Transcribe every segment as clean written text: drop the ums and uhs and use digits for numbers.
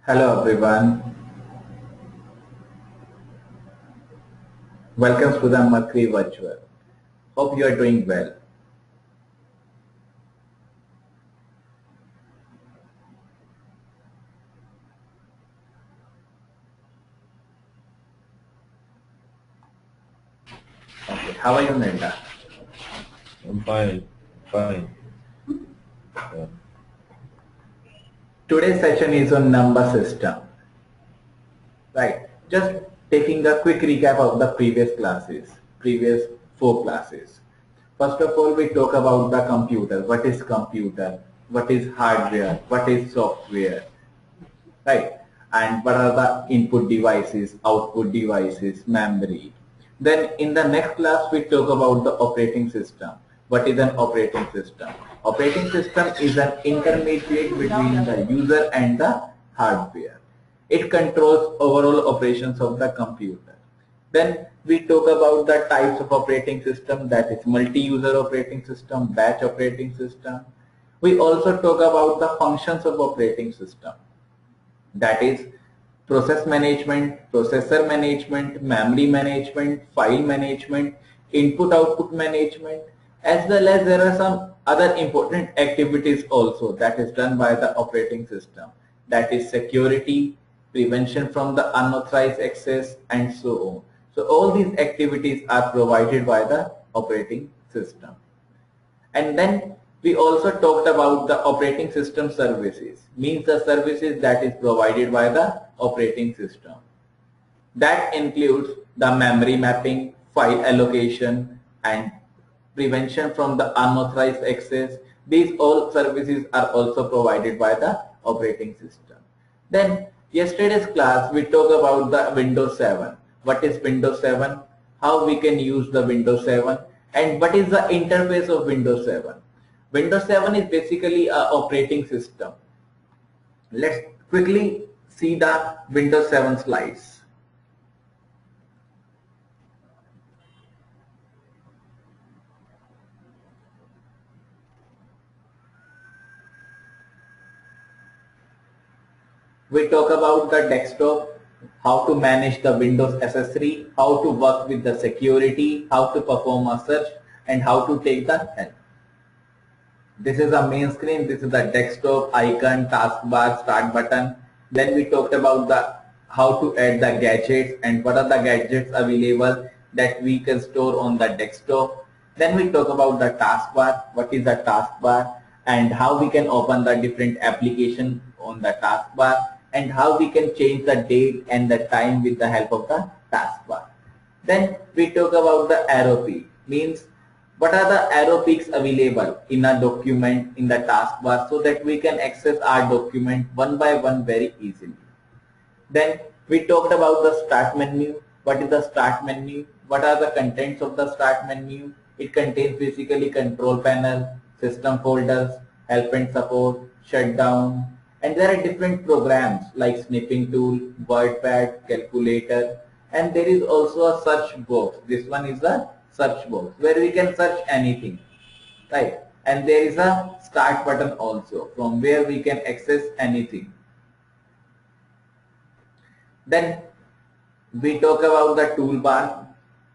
Hello everyone, welcome to the Mercury Virtual. Hope you are doing well. Okay, how are you, Nenda? I'm fine. Yeah. Today's session is on number system. Right, just taking a quick recap of the previous 4 classes. First of all, we talk about the computer. What is computer? What is hardware? What is software? Right, and what are the input devices, output devices, memory. Then in the next class we talk about the operating system. What is an operating system? Operating system is an intermediate between the user and the hardware. It controls overall operations of the computer. Then we talk about the types of operating system, that is multi-user operating system, batch operating system. We also talk about the functions of operating system, that is process management, processor management, memory management, file management, input output management, as well as there are some other important activities also that is done by the operating system, that is security, prevention from the unauthorized access, and so on. So all these activities are provided by the operating system. And then we also talked about the operating system services, means the services that is provided by the operating system. That includes the memory mapping, file allocation, and prevention from the unauthorized access. These all services are also provided by the operating system. Then yesterday's class we talked about the Windows 7. What is Windows 7? How we can use the Windows 7? And what is the interface of Windows 7? Windows 7 is basically an operating system. Let's quickly see the Windows 7 slides. We talk about the desktop, how to manage the Windows accessory, how to work with the security, how to perform a search, and how to take the help. This is a main screen, this is the desktop, icon, taskbar, start button. Then we talked about the how to add the gadgets and what are the gadgets available that we can store on the desktop. Then we talk about the taskbar, what is the taskbar, and how we can open the different application on the taskbar, and how we can change the date and the time with the help of the taskbar. Then we talk about the arrow peak, means what are the arrow peaks available in a document in the taskbar so that we can access our document one by one very easily. Then we talked about the start menu. What is the start menu? What are the contents of the start menu? It contains basically control panel, system folders, help and support, shutdown, and there are different programs like snipping tool, wordpad, calculator, and there is also a search box. This one is the search box where we can search anything, right? And there is a start button also from where we can access anything. Then we talk about the toolbar.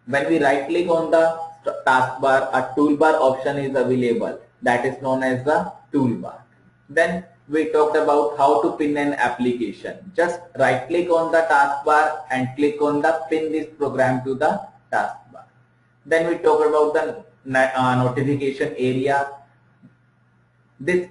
When we right click on the taskbar, a toolbar option is available that is known as the toolbar. Then we talked about how to pin an application. Just right click on the taskbar and click on the pin this program to the taskbar. Then we talk about the notification area. This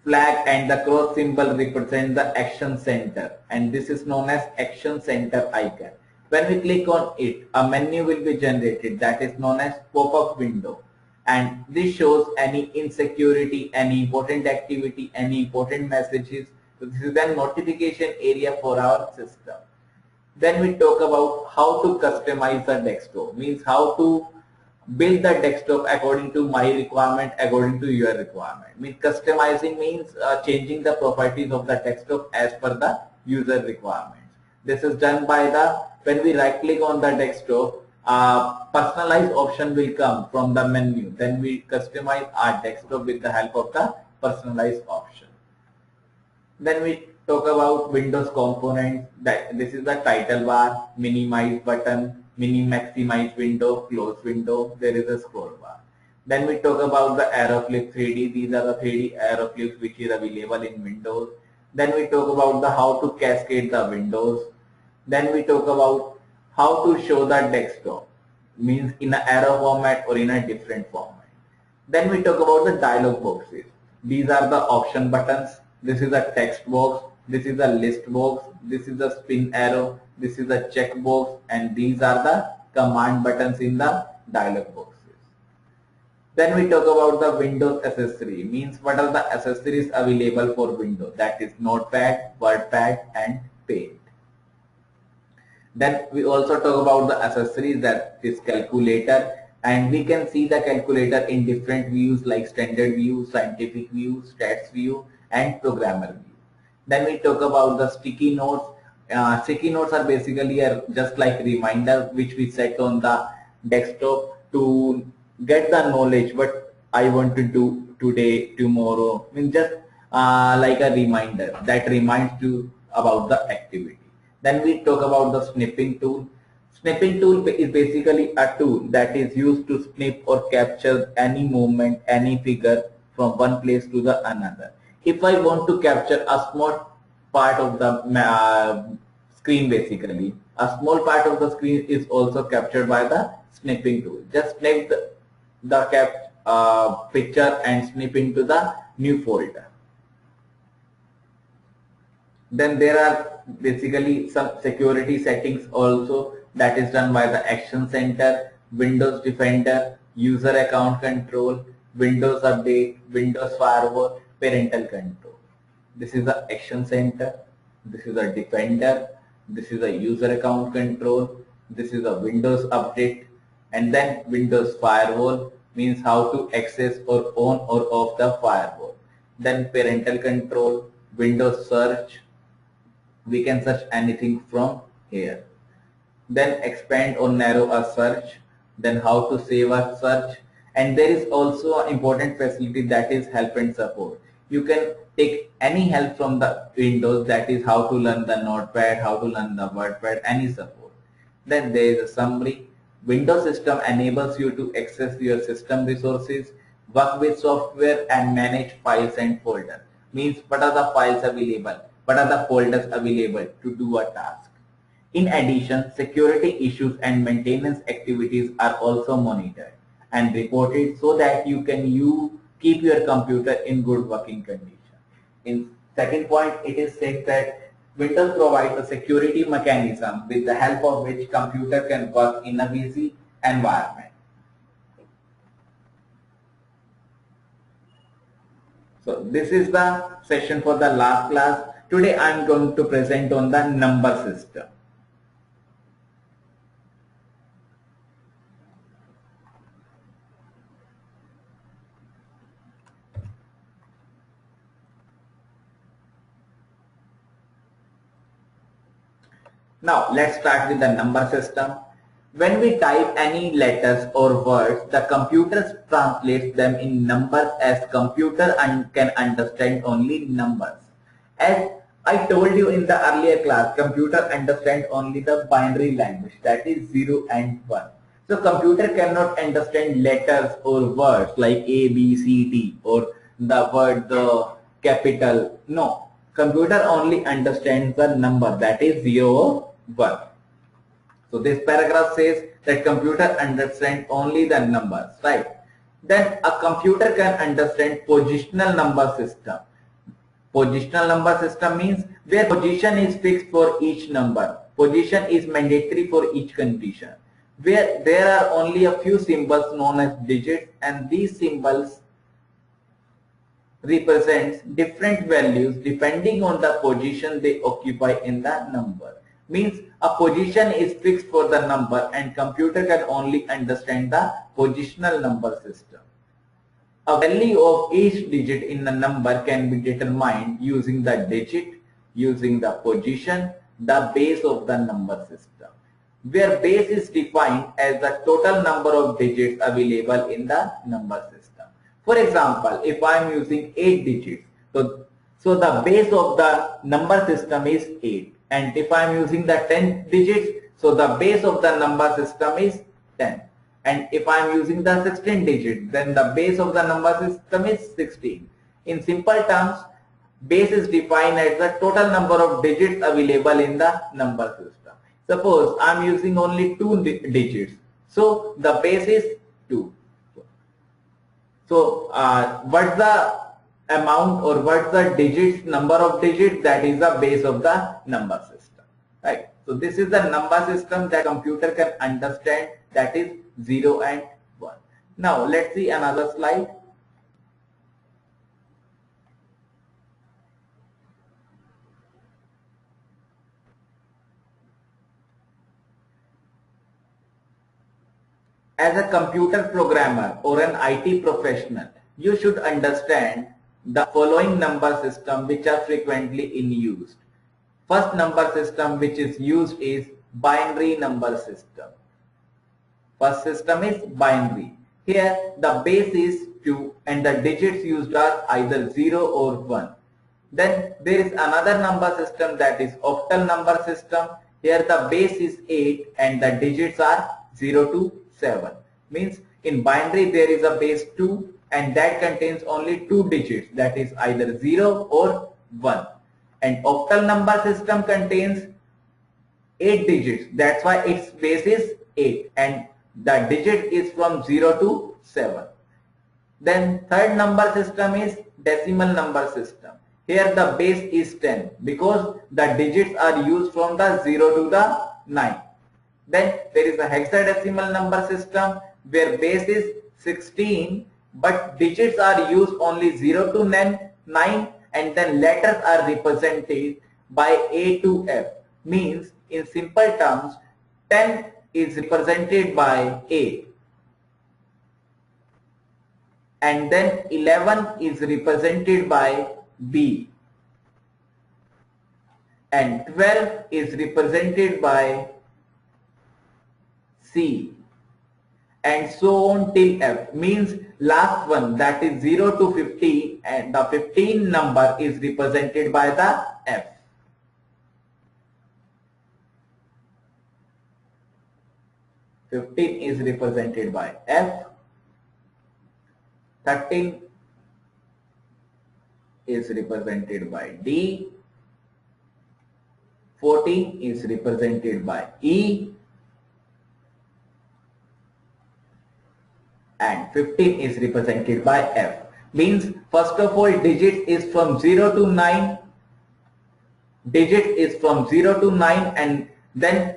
flag and the cross symbol represent the action center, and this is known as action center icon. When we click on it, a menu will be generated that is known as pop-up window, and this shows any insecurity, any important activity, any important messages. So this is the notification area for our system. Then we talk about how to customize the desktop, means how to build the desktop according to my requirement, according to your requirement. Means customizing means changing the properties of the desktop as per the user requirements. This is done by the, when we right click on the desktop, personalized option will come from the menu. Then we customize our desktop with the help of the personalized option. Then we talk about Windows components. That this is the title bar, minimize button, maximize window, close window. There is a scroll bar. Then we talk about the arrow flip 3D. These are the 3D arrow flips which is available in Windows. Then we talk about the how to cascade the windows. Then we talk about how to show the desktop, means in an arrow format or in a different format. Then we talk about the dialog boxes. These are the option buttons. This is a text box. This is a list box. This is a spin arrow. This is a check box, and these are the command buttons in the dialog boxes. Then we talk about the Windows accessory, means what are the accessories available for Windows, that is Notepad, WordPad and Paint. Then we also talk about the accessories, that is calculator, and we can see the calculator in different views like standard view, scientific view, stats view and programmer view. Then we talk about the sticky notes. Sticky notes are basically just like reminder which we set on the desktop to get the knowledge what I want to do today, tomorrow, means just like a reminder that reminds you about the activity. Then we talk about the snipping tool. Snipping tool is basically a tool that is used to snip or capture any movement, any figure from one place to the another. If I want to capture a small part of the screen, basically, a small part of the screen is also captured by the snipping tool. Just snip the picture and snip into the new folder. Then there are basically some security settings also, that is done by the Action Center, Windows Defender, User Account Control, Windows Update, Windows Firewall, Parental Control. This is the Action Center, this is a Defender, this is a User Account Control, this is a Windows Update, and then Windows Firewall means how to access or on or off the firewall. Then Parental Control, Windows Search, we can search anything from here. Then expand or narrow a search, then how to save a search, and there is also an important facility, that is help and support. You can take any help from the Windows, that is how to learn the Notepad, how to learn the WordPad, any support. Then there is a summary. Windows system enables you to access your system resources, work with software and manage files and folders. Means what are the files available, what are the folders available to do a task. In addition, security issues and maintenance activities are also monitored and reported so that you can keep your computer in good working condition. In second point, it is said that Windows provides a security mechanism with the help of which computer can work in a busy environment. So this is the session for the last class. Today I am going to present on the number system. Now let's start with the number system. When we type any letters or words, the computer translates them in numbers as computer can understand only numbers. As I told you in the earlier class, computer understands only the binary language, that is 0 and 1. So computer cannot understand letters or words like A, B, C, D or the word the capital. No, computer only understands the number, that is 0 or 1. So this paragraph says that computer understands only the numbers, right? Then a computer can understand positional number system. Positional number system means where position is fixed for each number. Position is mandatory for each condition. Where there are only a few symbols known as digits, and these symbols represents different values depending on the position they occupy in the number. Means a position is fixed for the number and computer can only understand the positional number system. A value of each digit in the number can be determined using the digit, using the position, the base of the number system, where base is defined as the total number of digits available in the number system. For example, if I am using 8 digits, so So the base of the number system is 8. And if I am using the 10 digits, so the base of the number system is 10. And if I am using the 16 digits, then the base of the number system is 16. In simple terms, base is defined as the total number of digits available in the number system. Suppose I am using only 2 digits. So the base is 2. So what's the amount or what's the digits, number of digits, that is the base of the number system, right? So this is the number system that computer can understand, that is 0 and 1. Now let's see another slide. As a computer programmer or an IT professional, you should understand the following number system which are frequently in use. First number system which is used is binary number system. First system is binary. Here the base is 2 and the digits used are either 0 or 1. Then there is another number system, that is octal number system. Here the base is 8 and the digits are 0 to 7. Means in binary there is a base 2 and that contains only 2 digits, that is either 0 or 1. And octal number system contains 8 digits, that's why its base is 8 and the digit is from 0 to 7. Then third number system is decimal number system. Here the base is 10 because the digits are used from the 0 to the 9. Then there is a hexadecimal number system where base is 16 but digits are used only 0 to 9 and then letters are represented by A to F. Means in simple terms 10 is represented by A and then 11 is represented by B and 12 is represented by C and so on till F. Means last one, that is 0 to 50, and the 15 number is represented by the F. Fifteen is represented by F. 13 is represented by D. 14 is represented by E. And 15 is represented by F. Means first of all digit is from 0 to 9. Digit is from 0 to 9 and then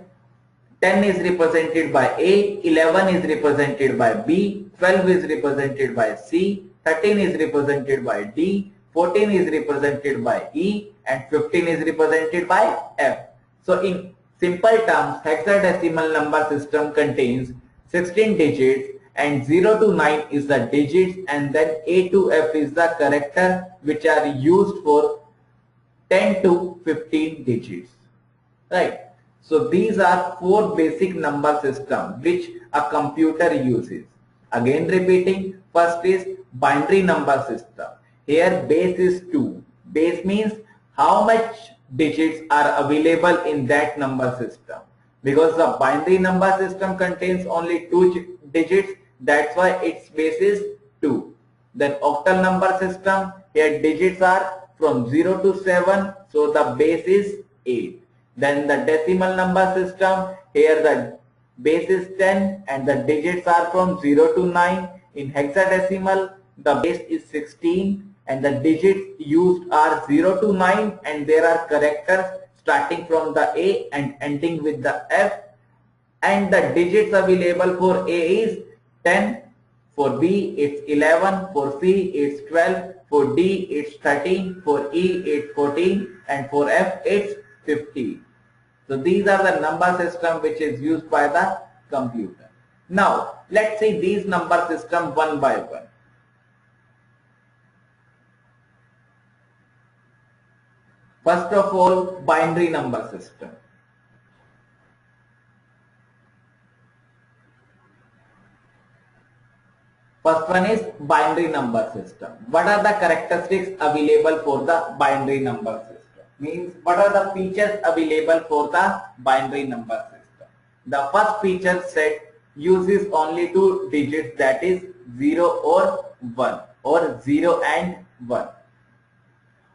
10 is represented by A, 11 is represented by B, 12 is represented by C, 13 is represented by D, 14 is represented by E and 15 is represented by F. So in simple terms, hexadecimal number system contains 16 digits and 0 to 9 is the digits and then A to F is the character which are used for 10 to 15 digits, right? So these are 4 basic number systems which a computer uses. Again repeating, first is binary number system. Here base is 2. Base means how much digits are available in that number system. Because the binary number system contains only 2 digits, that's why its base is 2. Then octal number system, here digits are from 0 to 7, so the base is 8. Then the decimal number system, here the base is 10 and the digits are from 0 to 9. In hexadecimal, the base is 16 and the digits used are 0 to 9 and there are characters starting from the A and ending with the F. And the digits available for A is 10, for B it's 11, for C it's 12, for D it's 13, for E it's 14 and for F it's 15. So these are the number system which is used by the computer. Now let's see these number system one by one. First of all, binary number system. First one is binary number system. What are the characteristics available for the binary number system? Means what are the features available for the binary number system? The first feature set uses only two digits, that is 0 or 1 or 0 and 1.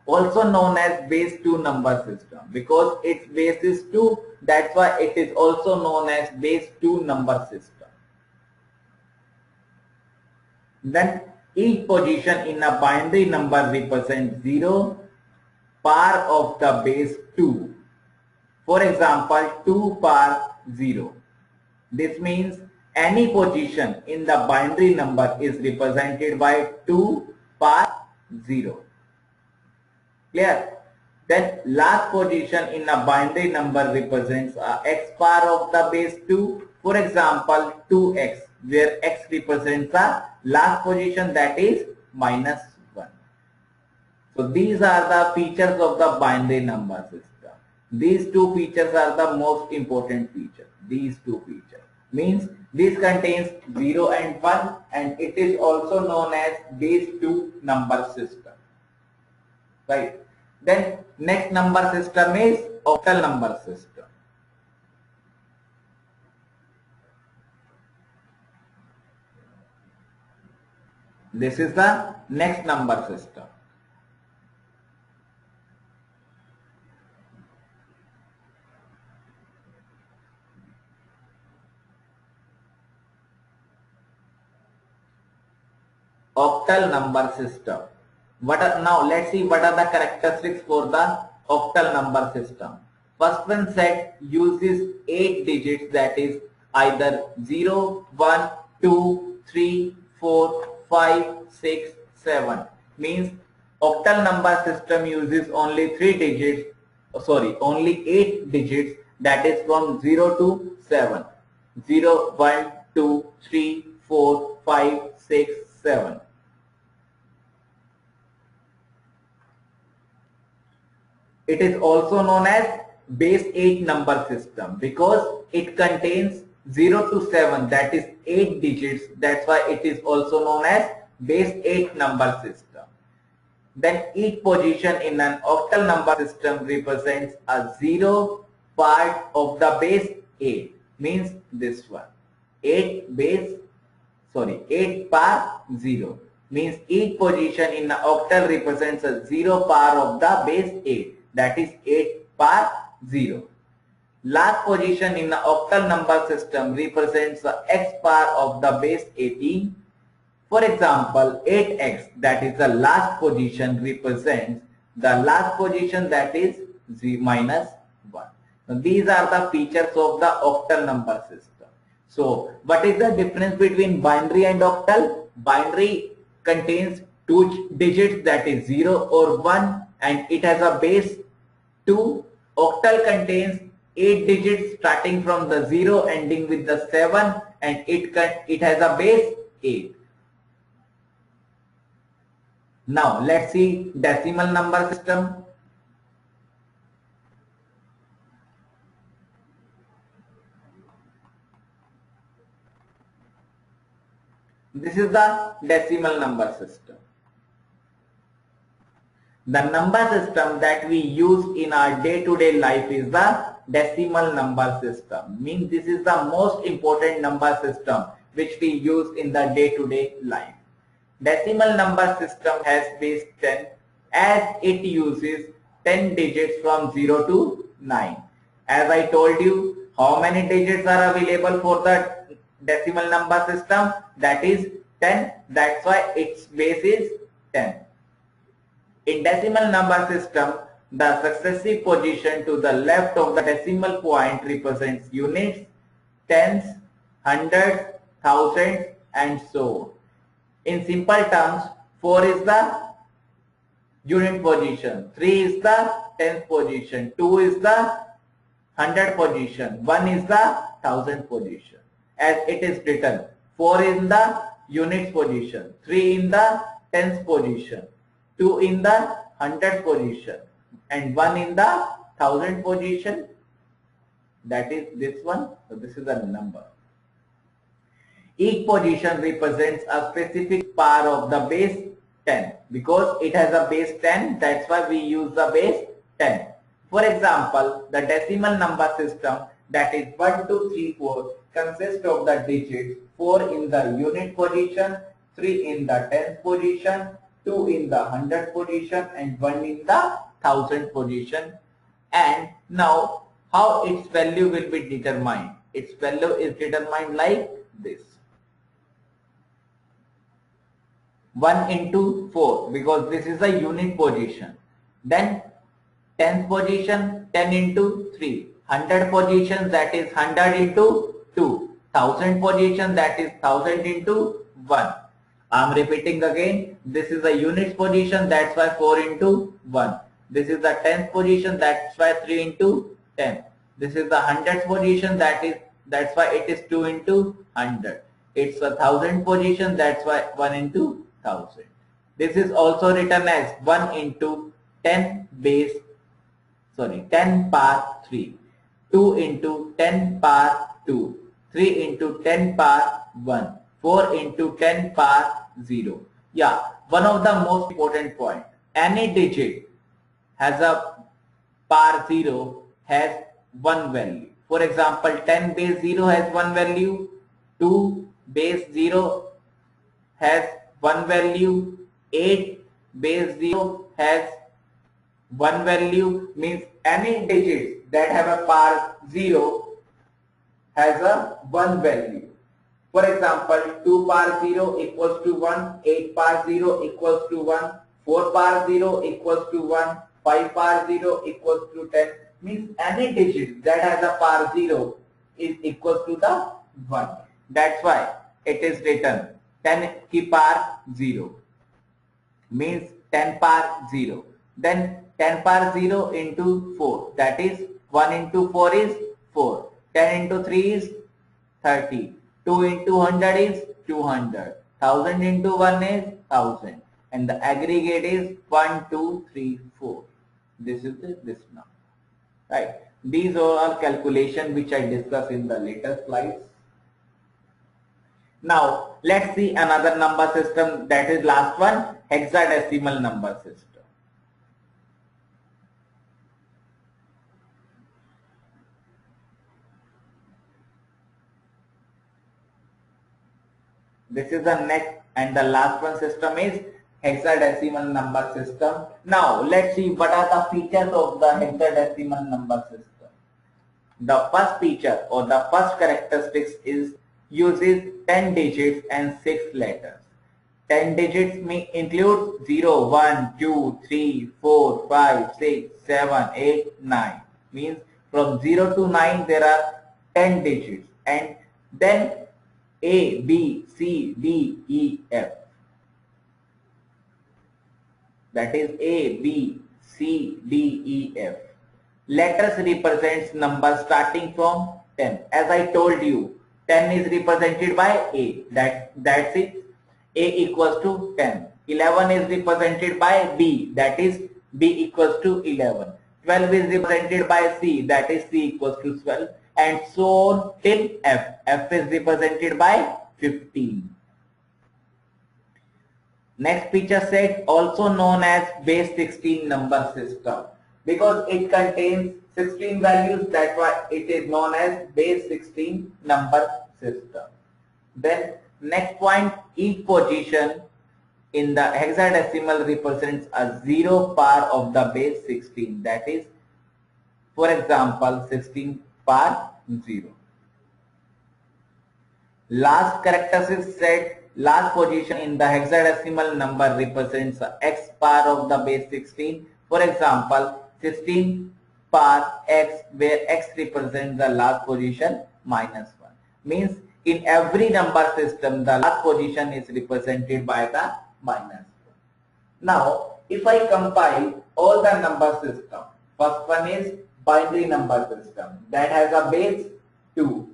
Also known as base 2 number system, because its base is 2, that's why it is also known as base 2 number system. Then each position in a binary number represents 0 power of the base 2. For example, 2 power 0. This means any position in the binary number is represented by 2 power 0. Clear? Then last position in a binary number represents a x power of the base 2. For example, 2x, where x represents the last position, that is -1. So these are the features of the binary number system. These two features are the most important features. These two features means this contains 0 and 1, and it is also known as base 2 number system. Right. Then next number system is octal number system. This is the next number system. Octal number system. Now let's see what are the characteristics for the octal number system. First one set uses 8 digits, that is either 0, 1, 2, 3, 4, 5, 6, 7. Means octal number system uses only 8 digits, that is from 0 to 7. 0, 1, 2, 3, 4, 5, 6, 7. It is also known as base 8 number system because it contains 0 to 7, that is 8 digits. That's why it is also known as base 8 number system. Then each position in an octal number system represents a 0 part of the base 8. Means this one, 8 power 0. Means each position in an octal represents a 0 power of the base 8. That is 8 power 0. Last position in the octal number system represents the x power of the base 18. For example, 8x, that is the last position, represents the last position, that is -1. Now, these are the features of the octal number system. So what is the difference between binary and octal? Binary contains 2 digits, that is 0 or 1, and it has a base 2. Octal contains 8 digits starting from the 0 ending with the 7, and it has a base 8. Now let's see decimal number system. This is the decimal number system. The number system that we use in our day-to-day life is the decimal number system. Means this is the most important number system which we use in the day-to-day life. Decimal number system has base 10 as it uses 10 digits from 0 to 9. As I told you, how many digits are available for the decimal number system? That is 10. That's why its base is 10. In decimal number system, the successive position to the left of the decimal point represents units, tens, hundreds, thousands, and so on. In simple terms, 4 is the unit position, 3 is the tenth position, 2 is the hundred position, 1 is the thousand position. As it is written, 4 in the unit position, 3 in the tenth position, 2 in the hundred position, and 1 in the thousand position. That is this one. So this is a number. Each position represents a specific power of the base 10. Because it has a base 10, that's why we use the base 10. For example, the decimal number system, that is 1, 2, 3, 4, consists of the digits 4 in the unit position, 3 in the tenth position, 2 in the hundred position, and 1 in the thousand position. And now how its value will be determined? Its value is determined like this. 1 into 4, because this is a unit position. Then 10th position, 10 into 3. 100 position, that is 100 into 2. 1000 position, that is 1000 into 1. I am repeating again. This is a unit position, that's why 4 into 1. This is the 10th position, that's why 3 into 10. This is the 100th position, that's why it is 2 into 100. It's a 1000 position, that's why 1 into 1000. This is also written as 1 into 10 power 3, 2 into 10 power 2, 3 into 10 power 1, 4 into 10 power 0. Yeah, one of the most important point. Any digit has a power 0 has one value. For example, 10 base 0 has one value, 2 base 0 has one value, 8 base 0 has one value. Means any digit that have a power 0 has a one value. For example, 2 power 0 equals to 1, 8 power 0 equals to 1, 4 power 0 equals to 1, 5 power 0 equals to 10. Means any digit that has a power 0 is equal to the 1. That's why it is written 10 की power 0. Means 10 power 0. Then 10 power 0 into 4. That is 1 into 4 is 4. 10 into 3 is 30. 2 into 100 is 200. 1000 into 1 is 1000. And the aggregate is 1, 2, 3, 4. This is this number. Right. These are all calculations which I discussed in the later slides. Now let's see another number system, that is last one, hexadecimal number system. This is the next and the last one system is hexadecimal number system. Now let's see what are the features of the hexadecimal number system. The first feature or the first characteristics is uses 10 digits and 6 letters. 10 digits may include 0, 1, 2, 3, 4, 5, 6, 7, 8, 9. Means from 0 to 9 there are 10 digits, and then A, B, C, D, E, F. That is A, B, C, D, E, F. Letters represents numbers starting from 10. As I told you, 10 is represented by A. That's it. A equals to 10. 11 is represented by B. That is B equals to 11. 12 is represented by C. That is C equals to 12. And so on till F. F is represented by 15. Next feature set, also known as base 16 number system. Because it contains 16 values, that's why it is known as base 16 number system. Then next point, each position in the hexadecimal represents a 0 power of the base 16. That is, for example, 16 power 0. Last characteristic set, last position in the hexadecimal number represents a x power of the base 16. For example, 16 power x, where x represents the last position minus 1. Means in every number system, the last position is represented by the minus 1. Now, if I compile all the number system, first one is binary number system that has a base 2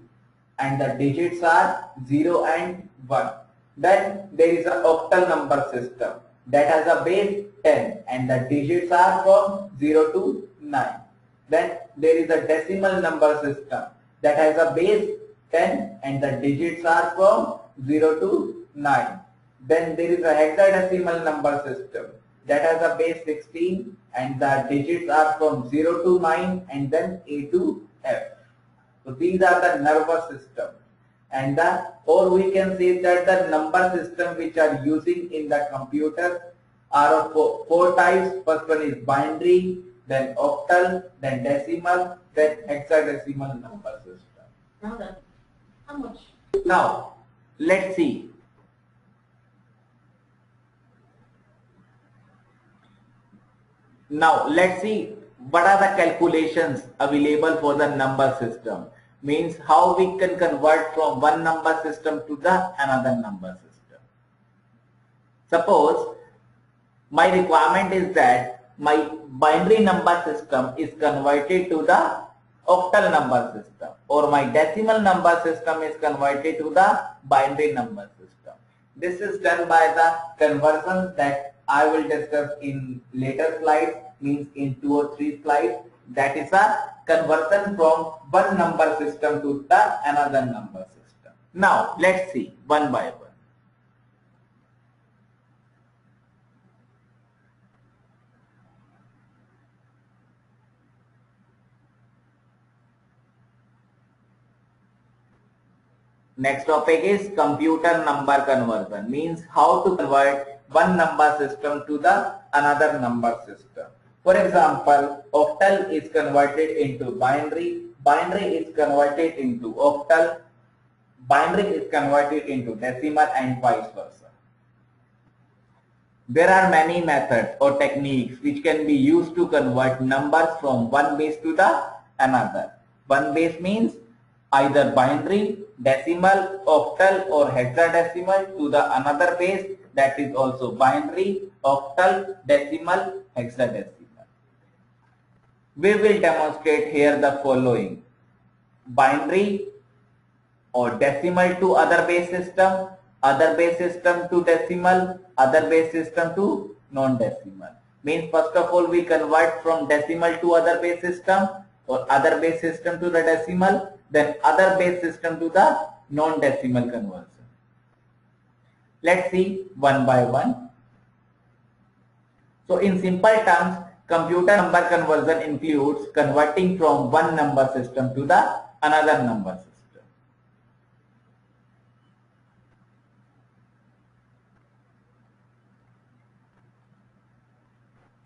and the digits are 0 and 1. Then there is an octal number system that has a base 10 and the digits are from 0 to 9. Then there is a decimal number system that has a base 10 and the digits are from 0 to 9. Then there is a hexadecimal number system that has a base 16 and the digits are from 0 to 9 and then A to F. So these are the nervous system. And or we can say that the number system which are using in the computer are of four types. First one is binary, then octal, then decimal, then hexadecimal number system. Now then, how much? Now, let's see. Now, let's see what are the calculations available for the number system. Means how we can convert from one number system to the another number system. Suppose my requirement is that my binary number system is converted to the octal number system, or my decimal number system is converted to the binary number system. This is done by the conversions that I will discuss in later slides, means in 2 or 3 slides. That is a conversion from one number system to the another number system. Now let's see one by one. Next topic is computer number conversion, means how to convert one number system to the another number system. For example, octal is converted into binary, binary is converted into octal, binary is converted into decimal, and vice versa. There are many methods or techniques which can be used to convert numbers from one base to the another. One base means either binary, decimal, octal, or hexadecimal to the another base, that is also binary, octal, decimal, hexadecimal. We will demonstrate here the following: binary or decimal to other base system, other base system to decimal, other base system to non-decimal. Means first of all we convert from decimal to other base system, or other base system to the decimal, then other base system to the non-decimal conversion. Let's see one by one. So in simple terms, computer number conversion includes converting from one number system to the another number system.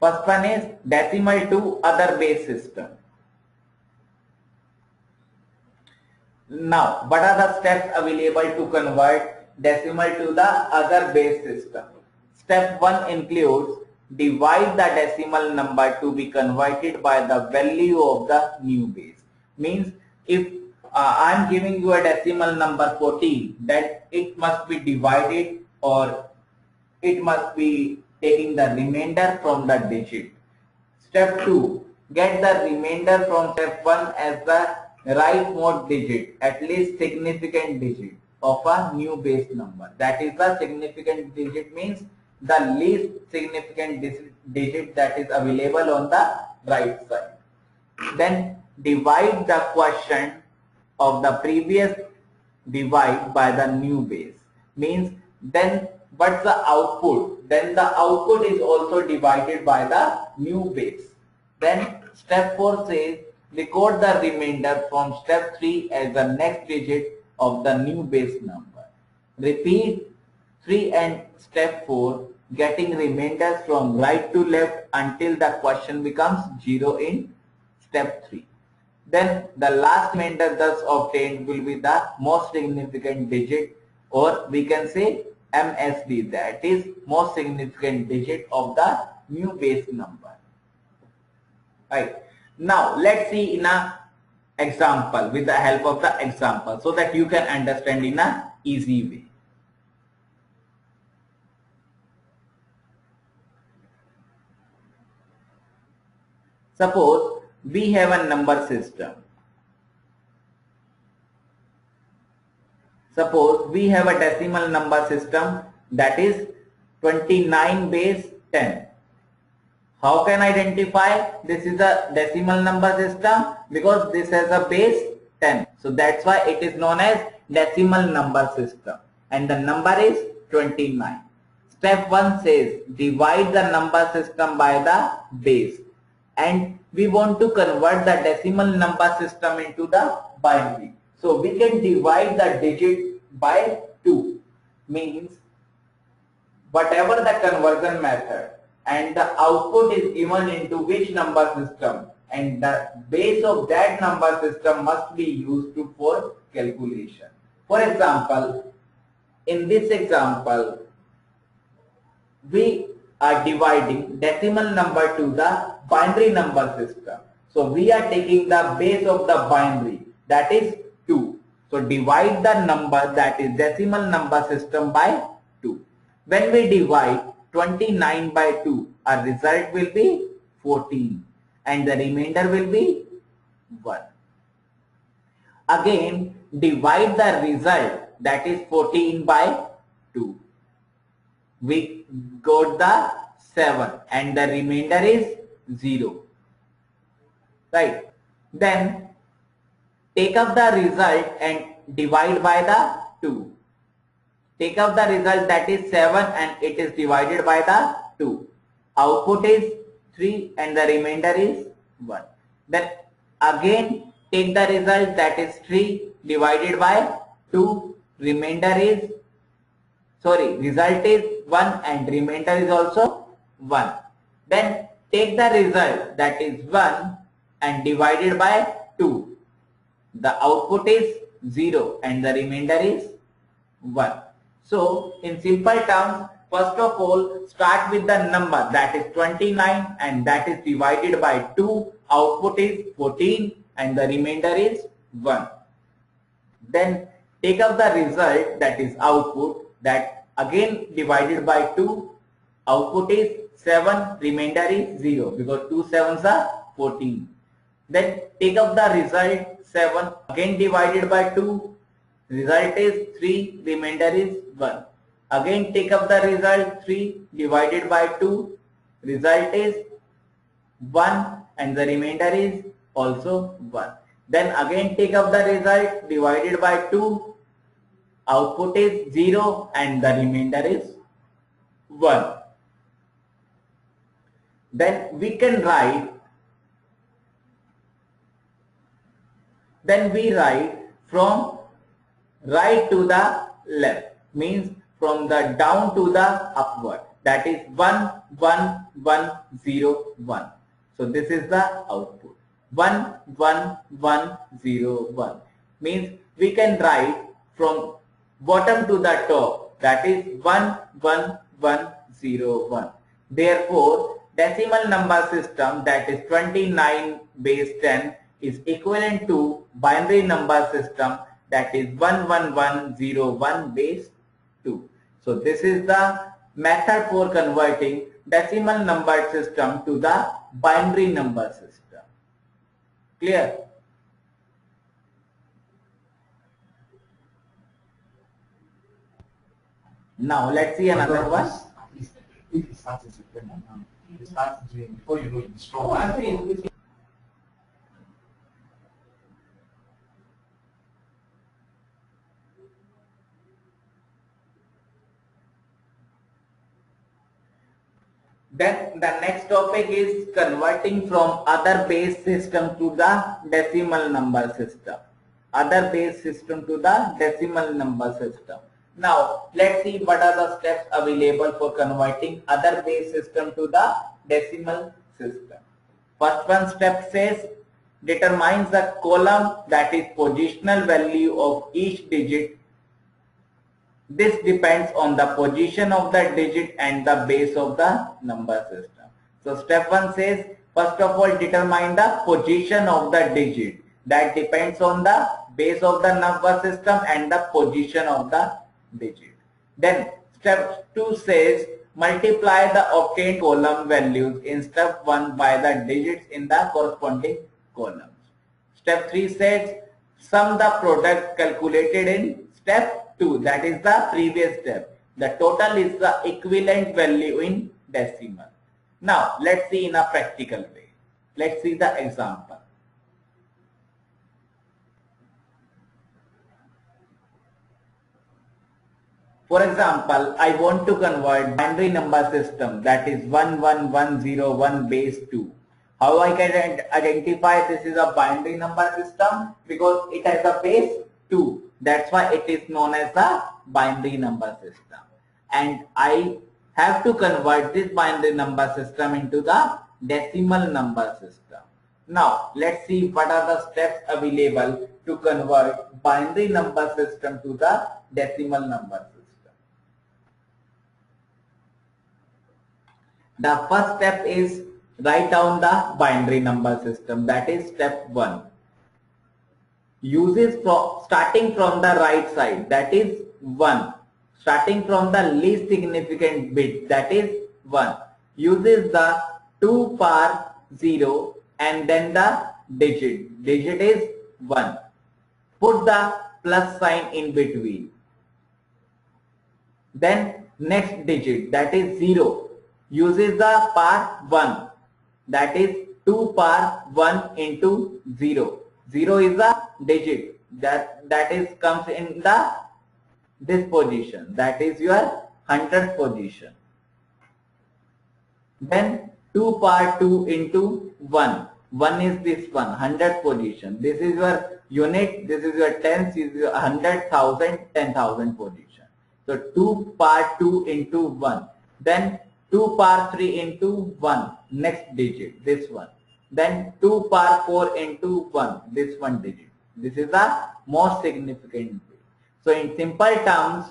First one is decimal to other base system. Now, what are the steps available to convert decimal to the other base system? Step 1 includes divide the decimal number to be converted by the value of the new base. Means if I am giving you a decimal number 14, then it must be divided, or it must be taking the remainder from the digit. Step 2, get the remainder from step 1 as the right mode digit, at least significant digit of a new base number. That is, the significant digit means the least significant digit that is available on the right side. Then divide the quotient of the previous divide by the new base. Means then what's the output? Then the output is also divided by the new base. Then step 4 says record the remainder from step 3 as the next digit of the new base number. Repeat 3 and step 4, getting remainders from right to left until the quotient becomes 0 in step 3. Then the last remainder thus obtained will be the most significant digit, or we can say MSD, that is most significant digit of the new base number. Right. Now let's see in a example, with the help of the example, so that you can understand in a easy way. Suppose we have a number system. Suppose we have a decimal number system, that is 29 base 10. How can I identify this is a decimal number system? Because this has a base 10. So that's why it is known as decimal number system. and the number is 29. Step 1 says divide the number system by the base, and we want to convert the decimal number system into the binary. So we can divide the digit by 2, means whatever the conversion method and the output is given into which number system, and the base of that number system must be used for calculation. For example, in this example, we are dividing decimal number to the binary number system. So we are taking the base of the binary, that is 2. So divide the number, that is decimal number system, by 2. When we divide 29 by 2, our result will be 14 and the remainder will be 1. Again, divide the result, that is 14 by 2. We got the 7 and the remainder is 0. Right. Then take up the result and divide by the 2. Take up the result, that is 7, and it is divided by the 2. Output is 3 and the remainder is 1. Then again take the result, that is 3 divided by 2. Result is 1 and remainder is also 1. Then take the result, that is 1, and divided by 2. The output is 0 and the remainder is 1. So in simple terms, first of all, start with the number, that is 29, and that is divided by 2. Output is 14 and the remainder is 1. Then take up the result, that is output, that again divided by 2. Output is 7, remainder is 0, because 2 sevens are 14. Then take up the result 7, again divided by 2. Result is 3, remainder is 1. Again take up the result 3 divided by 2. Result is 1 and the remainder is also 1. Then again take up the result divided by 2. Output is 0 and the remainder is 1. Then we can write, from right to the left, means from the down to the upward, that is 1 1 1 0 1. So this is the output, 1 1 1 0 1, means we can write from bottom to the top, that is 1 1 1 0 1. Therefore decimal number system, that is 29 base 10, is equivalent to binary number system, that is 11101 base 2. So this is the method for converting decimal number system to the binary number system. Clear? Now let's see another one. If it starts in September now, it starts doing, before you know it, it's strong. Oh, I think then the next topic is converting from other base system to the decimal number system. Other base system to the decimal number system. Now let's see what are the steps available for converting other base system to the decimal system. First one step says determines the column, that is positional value of each digit. This depends on the position of the digit and the base of the number system. So step 1 says, first of all determine the position of the digit. That depends on the base of the number system and the position of the digit. Then step 2 says multiply the obtained column values in step 1 by the digits in the corresponding columns. Step 3 says sum the product calculated in step 2, that is the previous step. The total is the equivalent value in decimal. Now let's see in a practical way. Let's see the example. For example, I want to convert binary number system, that is 11101 base 2. How I can identify this is a binary number system? Because it has a base 2. That's why it is known as a binary number system. And I have to convert this binary number system into the decimal number system. Now, let's see what are the steps available to convert binary number system to the decimal number system. The first step is write down the binary number system, that is step 1. Uses starting from the right side, that is 1. Starting from the least significant bit, that is 1. Uses the 2 power 0 and then the digit. Digit is 1. Put the plus sign in between. Then next digit, that is 0. Uses the power 1, that is 2 power 1 into 0. 0 is a digit that is comes in the this position, that is your 100th position. Then 2 power 2 into 1. 1 is this one, 100th position. This is your unit, this is your tens, this is your 100,000, 10,000 position. So 2 power 2 into 1. Then 2 power 3 into 1, next digit, this one. Then 2 power 4 into 1, this one digit. This is the most significant bit. So in simple terms,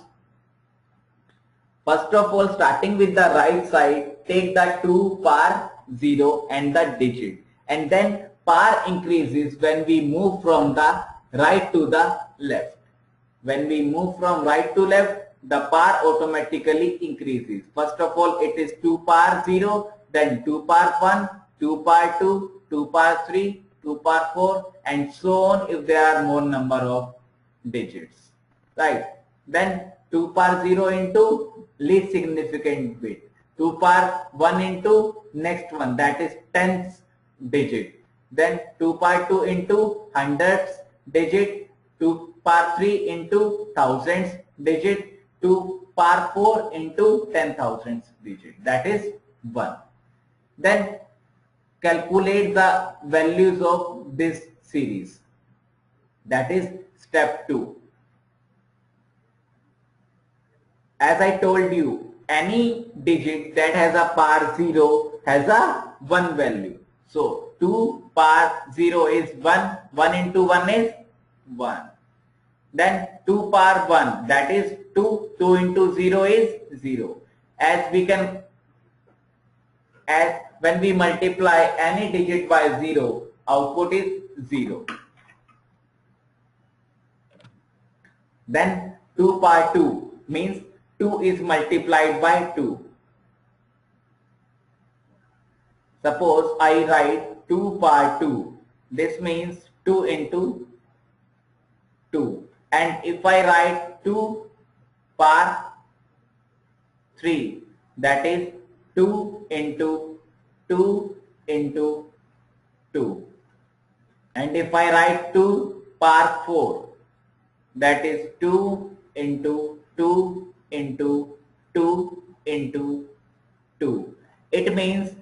first of all, starting with the right side, take the 2 power 0 and the digit. And then power increases when we move from the right to the left. When we move from right to left, the power automatically increases. First of all, it is 2 power 0, then 2 power 1, 2 power 2, 2 power 3, 2 power 4, and so on if there are more number of digits. Right? Then 2 power 0 into least significant bit. 2 power 1 into next one, that is 10th digit. Then 2 power 2 into hundredths digit. 2 power 3 into thousands digit. 2 power 4 into 10,000 digit, that is 1. Then calculate the values of this series, that is step 2. As I told you, any digit that has a power 0 has a 1 value. So 2 power 0 is 1, 1 into 1 is 1. Then 2 power 1, that is 2, 2 into 0 is 0. As when we multiply any digit by 0, output is 0. Then 2 power 2 means 2 is multiplied by 2. Suppose I write 2 power 2, this means 2 into 2. And if I write 2 power 3, that is 2 into 2 into 2. And if I write 2 power 4, that is 2 into 2 into 2 into 2. It means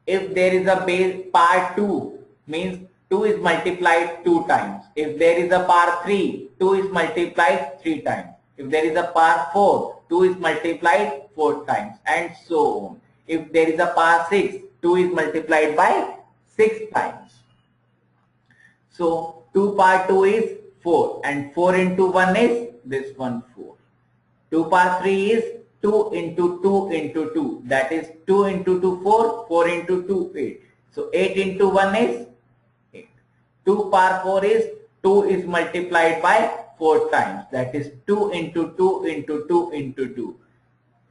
if there is a base power 2, means 2 is multiplied 2 times. If there is a power 3, 2 is multiplied 3 times. If there is a power 4, 2 is multiplied 4 times, and so on. If there is a power 6, 2 is multiplied by 6 times. So 2 power 2 is 4, and 4 into 1 is this one 4. 2 power 3 is 2 into 2 into 2, that is 2 into 2 4, 4 into 2 8. So 8 into 1 is 8. 2 power 4 is 2 is multiplied by 4 times, that is 2 into 2 into 2 into 2.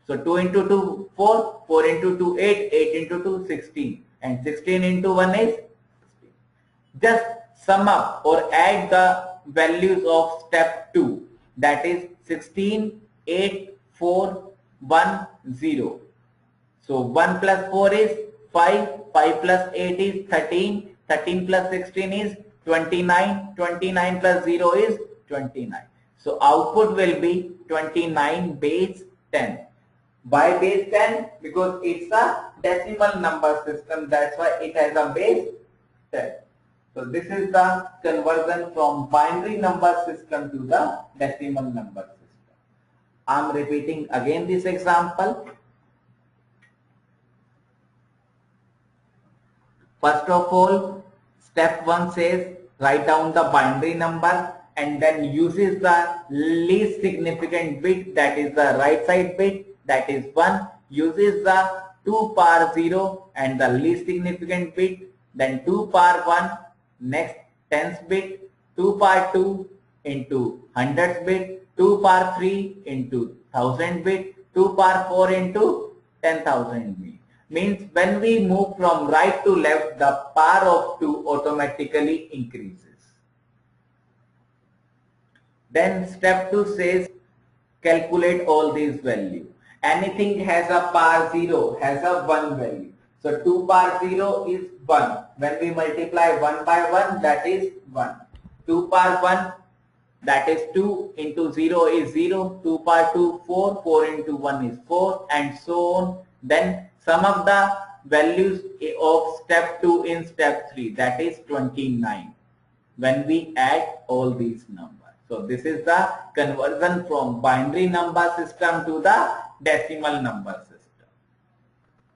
So 2 into 2 4, 4 into 2 8, 8 into 2 16, and 16 into 1 is 16. Just sum up or add the values of step 2, that is 16, 8, 4, 1, 0. So 1 plus 4 is 5, 5 plus 8 is 13, 13 plus 16 is 29, 29 plus 0 is 29. So output will be 29 base 10. Why base 10? Because it's a decimal number system. That's why it has a base 10. So this is the conversion from binary number system to the decimal number system. I'm repeating again this example. First of all, step 1 says write down the binary number and then uses the least significant bit, that is the right side bit, that is 1, uses the 2 power 0 and the least significant bit, then 2 power 1, next tens bit, 2 power 2 into hundreds bit, 2 power 3 into thousand bit, 2 power 4 into 10,000 bit. Means when we move from right to left, the power of 2 automatically increases. Then step 2 says calculate all these values. Anything has a power 0 has a 1 value. So 2 power 0 is 1. When we multiply 1 by 1, that is 1. 2 power 1, that is 2 into 0 is 0. 2 power 2, 4. 4 into 1 is 4 and so on. Then sum of the values of step 2 in step 3, that is 29 when we add all these numbers. So this is the conversion from binary number system to the decimal number system.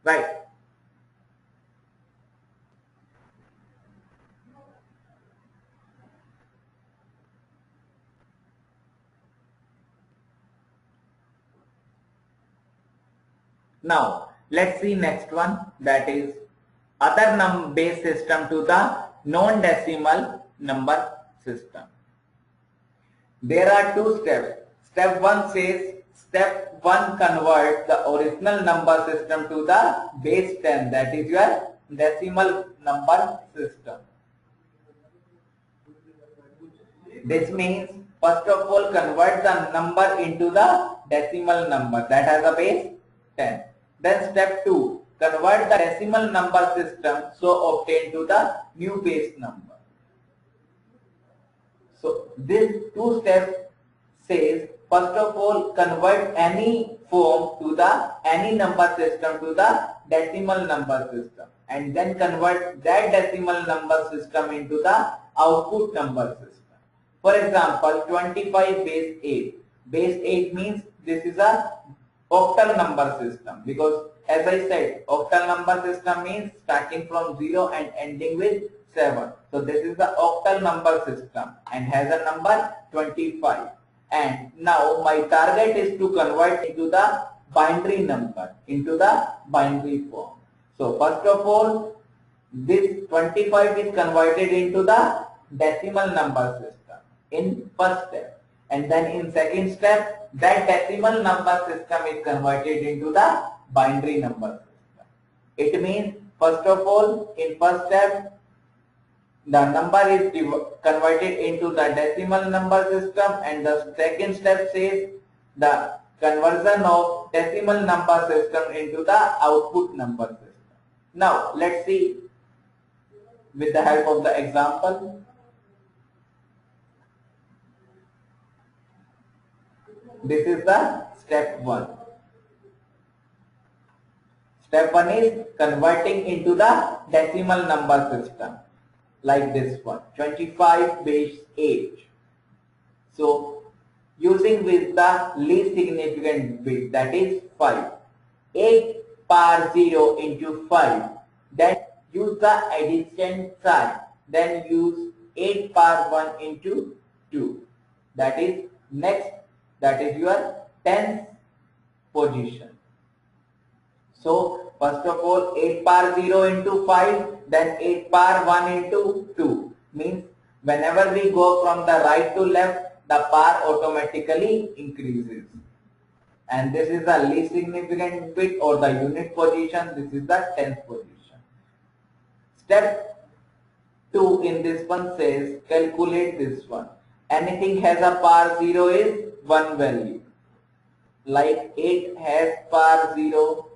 Right. Now let's see next one, that is other base system to the non-decimal number system. There are two steps. Step 1 says step 1 converts the original number system to the base 10, that is your decimal number system. This means first of all convert the number into the decimal number that has a base 10. Then step 2, convert the decimal number system so obtain to the new base number. So these two steps says first of all convert any form to the any number system to the decimal number system and then convert that decimal number system into the output number system. For example, 25 base 8. Base 8 means this is a octal number system, because as I said, octal number system means starting from 0 and ending with 7. So this is the octal number system and has a number 25. And now my target is to convert into the binary number, into the binary form. So first of all, this 25 is converted into the decimal number system in first step. And then in second step, that decimal number system is converted into the binary number system. It means first of all, in first step, the number is converted into the decimal number system, and the second step says the conversion of decimal number system into the output number system. Now let's see with the help of the example. This is the step 1. Step 1 is converting into the decimal number system, like this one, 25 base 8. So using with the least significant bit, that is 5. 8 power 0 into 5. Then use the addition sign. Then use 8 power 1 into 2. That is next. That is your 10th position. So first of all 8 power 0 into 5, then 8 power 1 into 2. Means whenever we go from the right to left, the power automatically increases. And this is the least significant bit or the unit position. This is the 10th position. Step 2 in this one says calculate this one. Anything has a power 0 is 1 value. Like 8 has power 0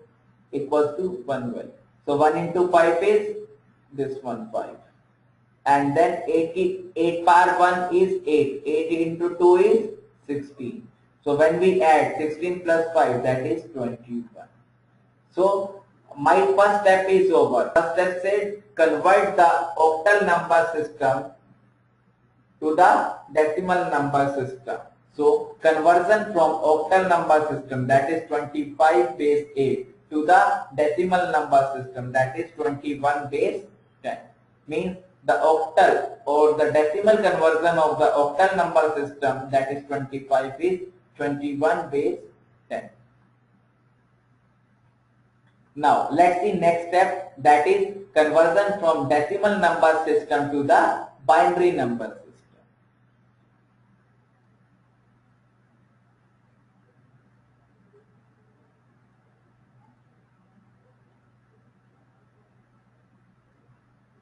equals to 1 value. So 1 into 5 is this one 5. And then 8 power 1 is 8. 8 into 2 is 16. So when we add 16 plus 5, that is 21. So my first step is over. First step said convert the octal number system to the decimal number system. So conversion from octal number system, that is 25 base 8, to the decimal number system, that is 21 base 10, means the octal or the decimal conversion of the octal number system, that is 25, is 21 base 10. Now let's see next step, that is conversion from decimal number system to the binary number system.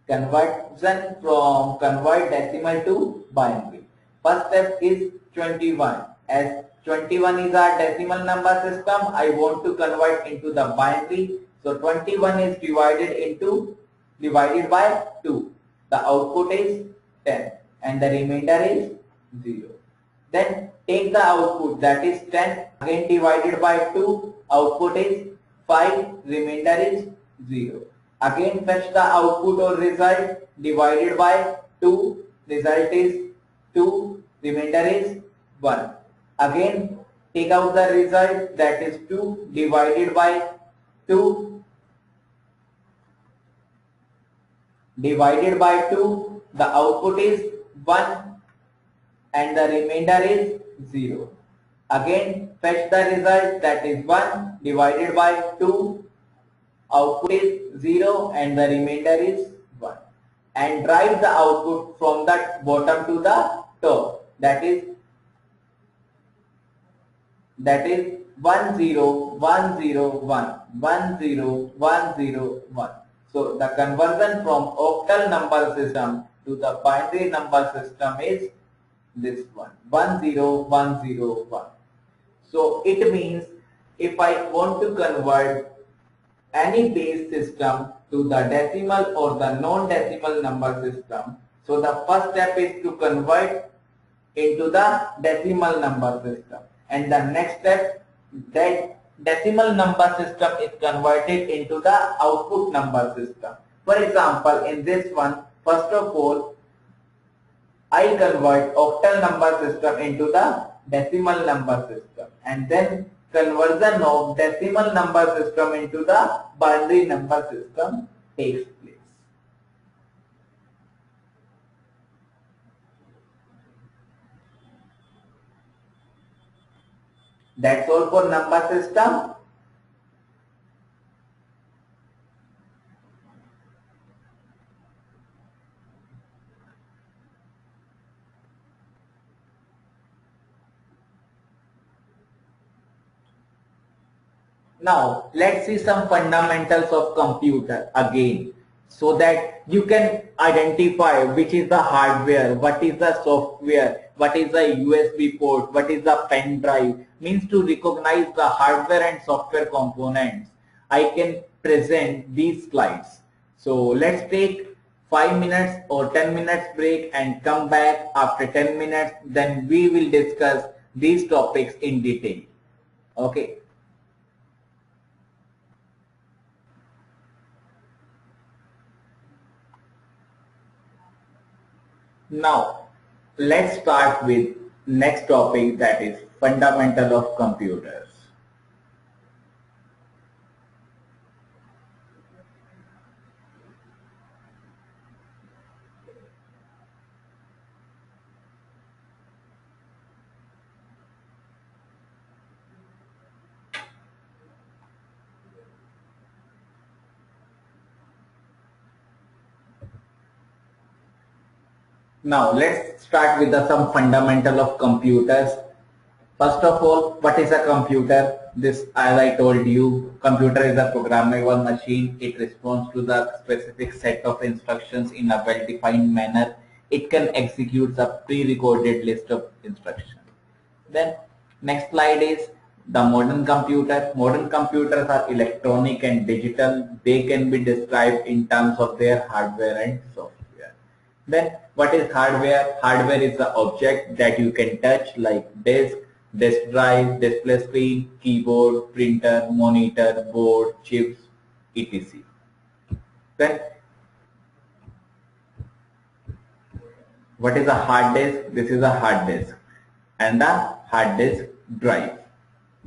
Conversion from convert decimal to binary. First step is 21. As 21 is our decimal number system, I want to convert into the binary. So 21 is divided by 2. The output is 10 and the remainder is 0. Then take the output, that is 10, again divided by 2, output is 5, remainder is 0. Again fetch the output or result, divided by 2, result is 2, remainder is 1. Again take out the result, that is 2 divided by 2, divided by 2, the output is 1 and the remainder is 0. Again fetch the result, that is 1 divided by 2, output is 0 and the remainder is 1, and drive the output from the bottom to the top, that is 1 0 1 0 1 1 0 1 0 1. So the conversion from octal number system to the binary number system is this one, 1 0 1 0 1. So it means if I want to convert any base system to the decimal or the non-decimal number system, so the first step is to convert into the decimal number system, and the next step, that decimal number system is converted into the output number system. For example, in this one, first of all, I convert octal number system into the decimal number system, and then conversion of decimal number system into the binary number system takes place. That's all for number system. Now let's see some fundamentals of computer again, so that you can identify which is the hardware, what is the software, what is the USB port, what is the pen drive. Means to recognize the hardware and software components, I can present these slides. So let's take 5 minutes or 10 minutes break and come back after 10 minutes. Then we will discuss these topics in detail. Okay. Now let's start with next topic, that is fundamental of computers. Now let's start with some fundamental of computers. First of all, what is a computer? This, as I told you, computer is a programmable machine. It responds to the specific set of instructions in a well-defined manner. It can execute a pre-recorded list of instructions. Then next slide is the modern computer. Modern computers are electronic and digital. They can be described in terms of their hardware and software. Then what is hardware? Hardware is the object that you can touch like disk, disk drive, display screen, keyboard, printer, monitor, board, chips, etc. Then what is a hard disk? This is a hard disk and the hard disk drive,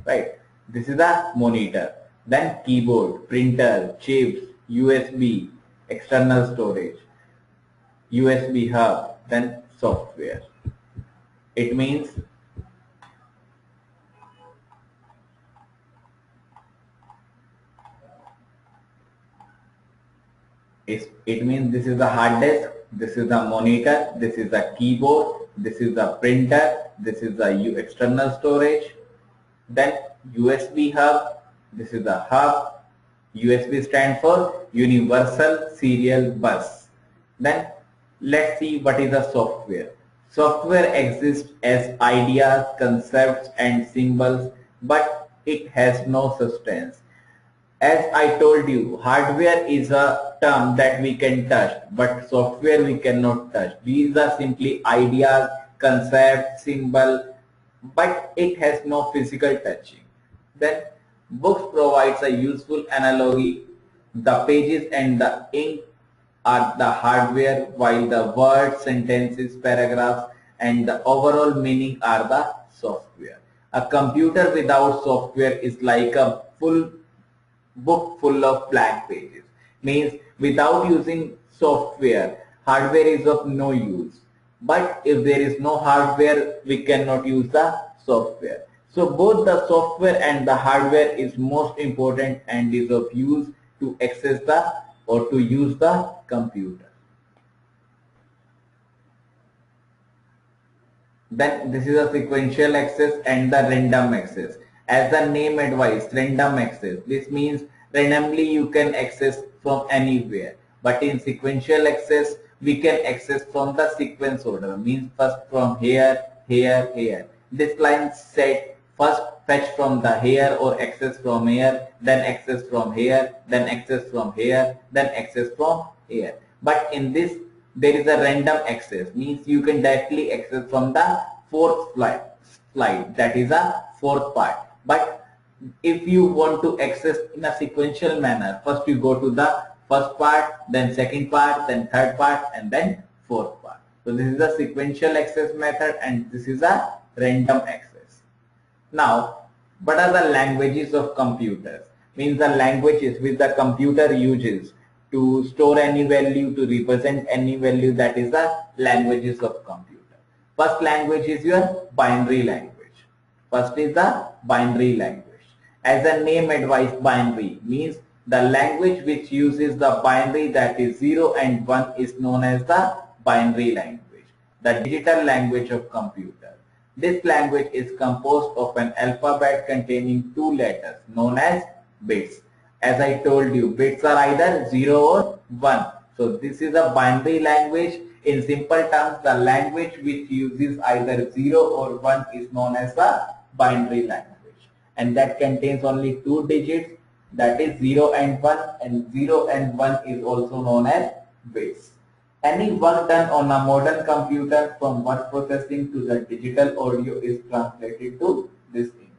right? This is a monitor. Then keyboard, printer, chips, USB, external storage, USB hub, then software. It means this is the hard disk, this is the monitor, this is the keyboard, this is the printer, this is the external storage, then USB hub, this is the hub. USB stands for Universal Serial Bus. Then let's see what is the software. Software exists as ideas, concepts and symbols, but it has no substance. As I told you, hardware is a term that we can touch, but software we cannot touch. These are simply ideas, concepts, symbol, but it has no physical touching. Then books provides a useful analogy. The pages and the ink are the hardware, while the words, sentences, paragraphs and the overall meaning are the software. A computer without software is like a full book full of blank pages. Means without using software, hardware is of no use. But if there is no hardware, we cannot use the software. So both the software and the hardware is most important and is of use to access the or to use the computer. Then this is a sequential access and the random access. As the name advises, random access. This means randomly you can access from anywhere. But in sequential access, we can access from the sequence order. Means first from here, here, here. This line said first fetch from the here or access from here, then access from here, then access from here, then access from here. But in this, there is a random access. Means you can directly access from the fourth slide. That is a fourth part. But if you want to access in a sequential manner, first you go to the first part, then second part, then third part, and then fourth part. So this is a sequential access method and this is a random access. Now, what are the languages of computers? Means the languages which the computer uses to store any value, to represent any value, that is the languages of computer. First language is your binary language. First is the binary language. As the name advises, binary means the language which uses the binary, that is 0 and 1, is known as the binary language, the digital language of computer. This language is composed of an alphabet containing 2 letters known as bits. As I told you, bits are either 0 or 1. So this is a binary language. In simple terms, the language which uses either 0 or 1 is known as the binary language. And that contains only 2 digits, that is 0 and 1, and 0 and 1 is also known as bits. Any work done on a modern computer, from word processing to the digital audio, is translated to this image.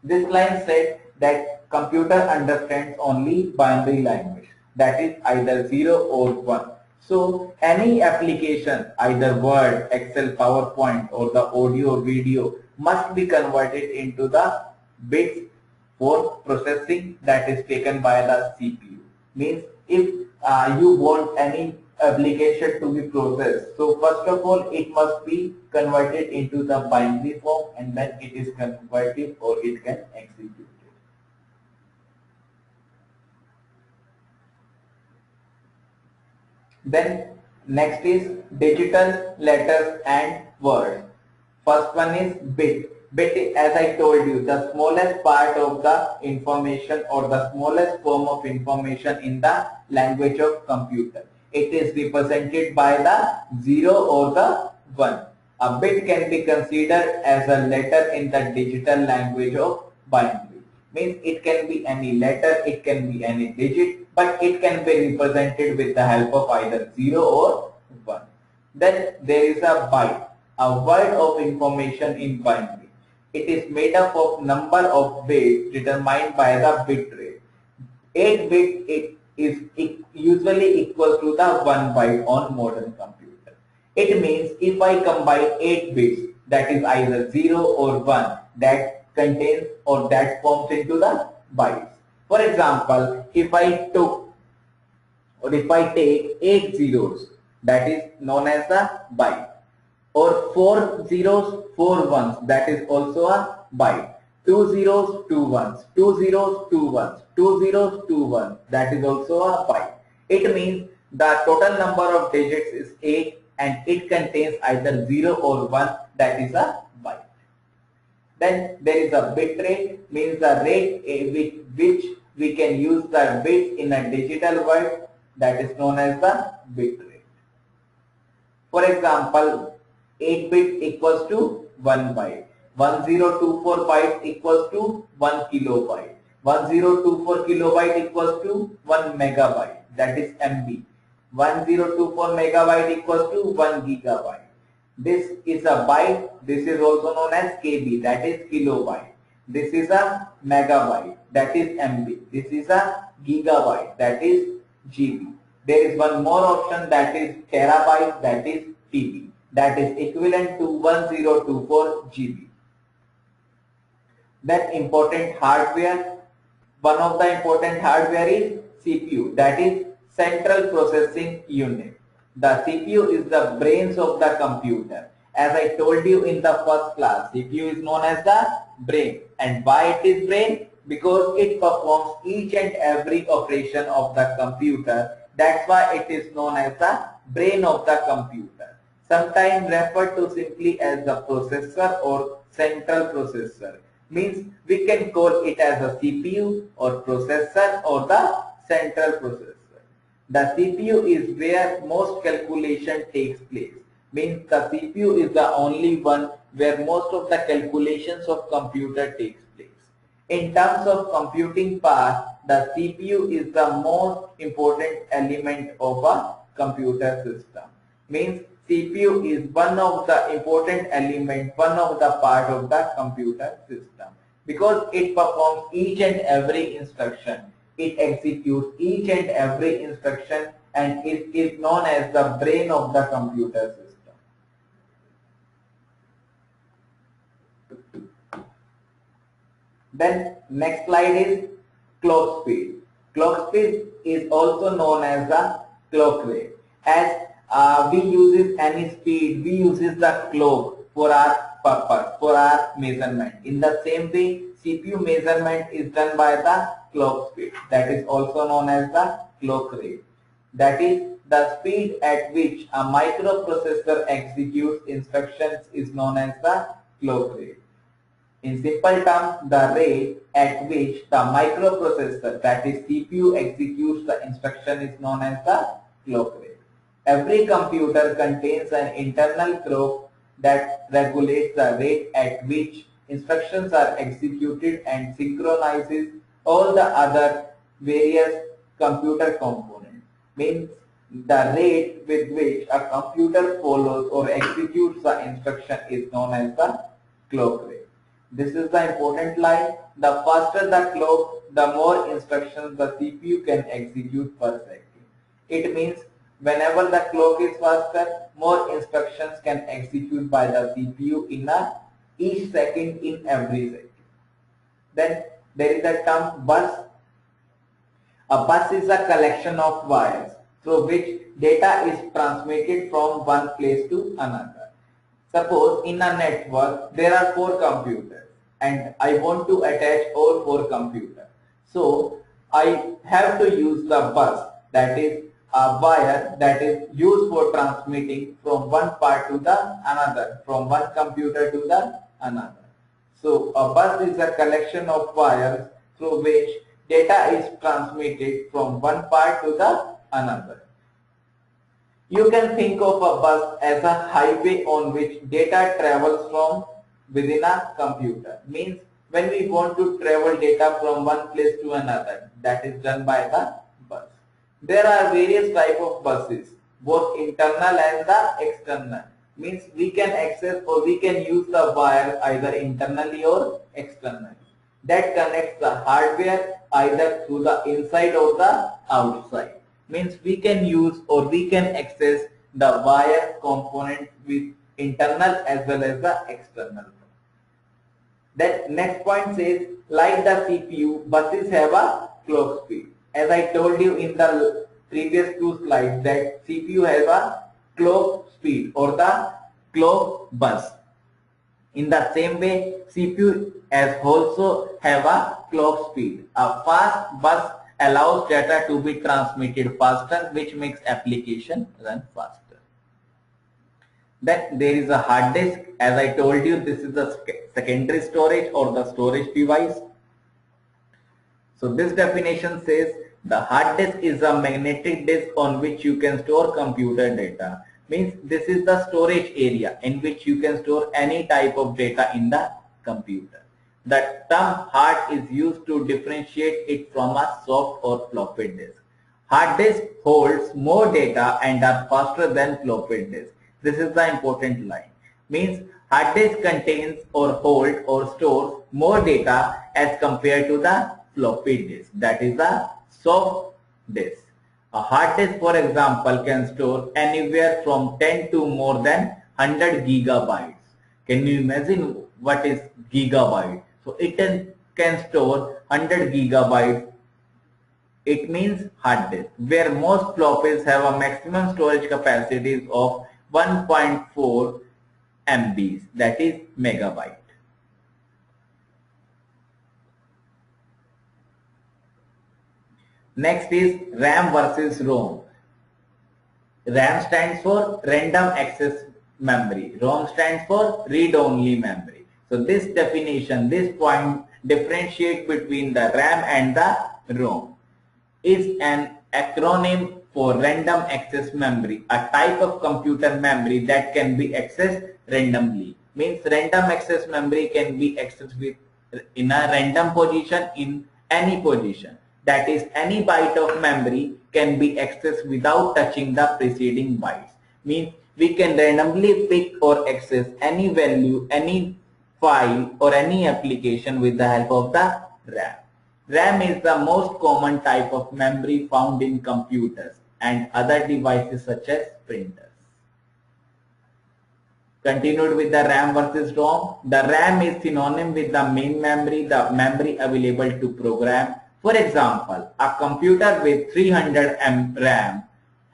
This line said that computer understands only binary language, that is either 0 or 1. So any application, either Word, Excel, PowerPoint or the audio or video, must be converted into the bits for processing that is taken by the CPU. Means if you want any application to be processed, so first of all it must be converted into the binary form and then it is converted or it can execute it. Then next is digital letters and words. First one is bit. Bit, as I told you, the smallest part of the information or the smallest form of information in the language of computer. It is represented by the 0 or the 1. A bit can be considered as a letter in the digital language of binary. Means it can be any letter, it can be any digit, but it can be represented with the help of either 0 or 1. Then there is a byte, a word of information in binary. It is made up of number of bits determined by the bit rate. 8 bit it is usually equal to the 1 byte on modern computer. It means if I combine 8 bits, that is either 0 or 1, that contains or that forms into the bytes. For example, if I take 8 zeros, that is known as the byte, or 4 zeros, 4 ones, that is also a byte. 2 zeros, 2 ones, 2 zeros, 2 ones, 2 zeros, 2 ones, that is also a byte. It means the total number of digits is 8 and it contains either 0 or 1, that is a byte. Then there is a bit rate, means the rate with which we can use the bits in a digital world, that is known as the bit rate. For example, 8 bit equals to 1 byte. 1024 bytes equals to 1 kilobyte. 1024 kilobyte equals to 1 megabyte, that is MB. 1024 megabyte equals to 1 gigabyte. This is a byte, this is also known as KB, that is kilobyte. This is a megabyte, that is MB. This is a gigabyte, that is GB. There is one more option, that is terabyte, that is TB. That is equivalent to 1024 GB. Then important hardware. One of the important hardware is CPU, that is Central Processing Unit. The CPU is the brains of the computer. As I told you in the first class, CPU is known as the brain. And why it is brain? Because it performs each and every operation of the computer. That's why it is known as the brain of the computer. Sometimes referred to simply as the processor or central processor. Means we can call it as a CPU or processor or the central processor. The CPU is where most calculation takes place. Means the CPU is the only one where most of the calculations of computer takes place. In terms of computing power, the CPU is the most important element of a computer system. Means CPU is one of the important element, one of the part of the computer system, because it performs each and every instruction. It executes each and every instruction and it is known as the brain of the computer system. Then next slide is clock speed. Clock speed is also known as the clock rate. As we uses any speed, we uses the clock for our purpose, for our measurement. In the same way, CPU measurement is done by the clock speed. That is also known as the clock rate. That is the speed at which a microprocessor executes instructions is known as the clock rate. In simple terms, the rate at which the microprocessor, that is CPU, executes the instruction is known as the clock rate. Every computer contains an internal clock that regulates the rate at which instructions are executed and synchronizes all the other various computer components. Means the rate with which a computer follows or executes the instruction is known as the clock rate. This is the important line. The faster the clock, the more instructions the CPU can execute per second. It means whenever the clock is faster, more instructions can execute by the CPU in each second in every second. Then there is a term bus. A bus is a collection of wires through which data is transmitted from one place to another. Suppose in a network there are 4 computers and I want to attach all 4 computers. So I have to use the bus, that is a wire that is used for transmitting from one part to the another, from one computer to the another. So a bus is a collection of wires through which data is transmitted from one part to the another. You can think of a bus as a highway on which data travels from within a computer. Means when we want to travel data from one place to another, that is done by the bus. There are various types of buses. both internal and the external. Means we can access or we can use the wire either internally or externally. That connects the hardware either through the inside or the outside. Means we can use or we can access the wire component with internal as well as the external. Then next point says, like the CPU, buses have a clock speed. As I told you in the previous two slides that CPU has a clock speed or the clock bus. In the same way, CPU as also have a clock speed. A fast bus allows data to be transmitted faster, which makes application run faster. Then there is a hard disk. As I told you, this is the secondary storage or the storage device. So this definition says the hard disk is a magnetic disk on which you can store computer data. Means this is the storage area in which you can store any type of data in the computer. The term hard is used to differentiate it from a soft or floppy disk. Hard disk holds more data and are faster than floppy disk. This is the important line. Means hard disk contains or hold or stores more data as compared to the floppy disk. That is a soft disk. A hard disk, for example, can store anywhere from 10 to more than 100 gigabytes. Can you imagine what is gigabyte? So it can store 100 gigabytes. It means hard disk, where most floppies have a maximum storage capacities of 1.4 MBs, that is megabyte. Next is RAM versus ROM. RAM stands for random access memory. ROM stands for read-only memory. So this definition, this point differentiate between the RAM and the ROM is an acronym for random access memory, a type of computer memory that can be accessed randomly. Means random access memory can be accessed in a random position in any position. That is, any byte of memory can be accessed without touching the preceding bytes. Means we can randomly pick or access any value, any file or any application with the help of the RAM. RAM is the most common type of memory found in computers and other devices such as printers. Continued with the RAM versus ROM. The RAM is synonym with the main memory, the memory available to program. For example, a computer with 300 MB RAM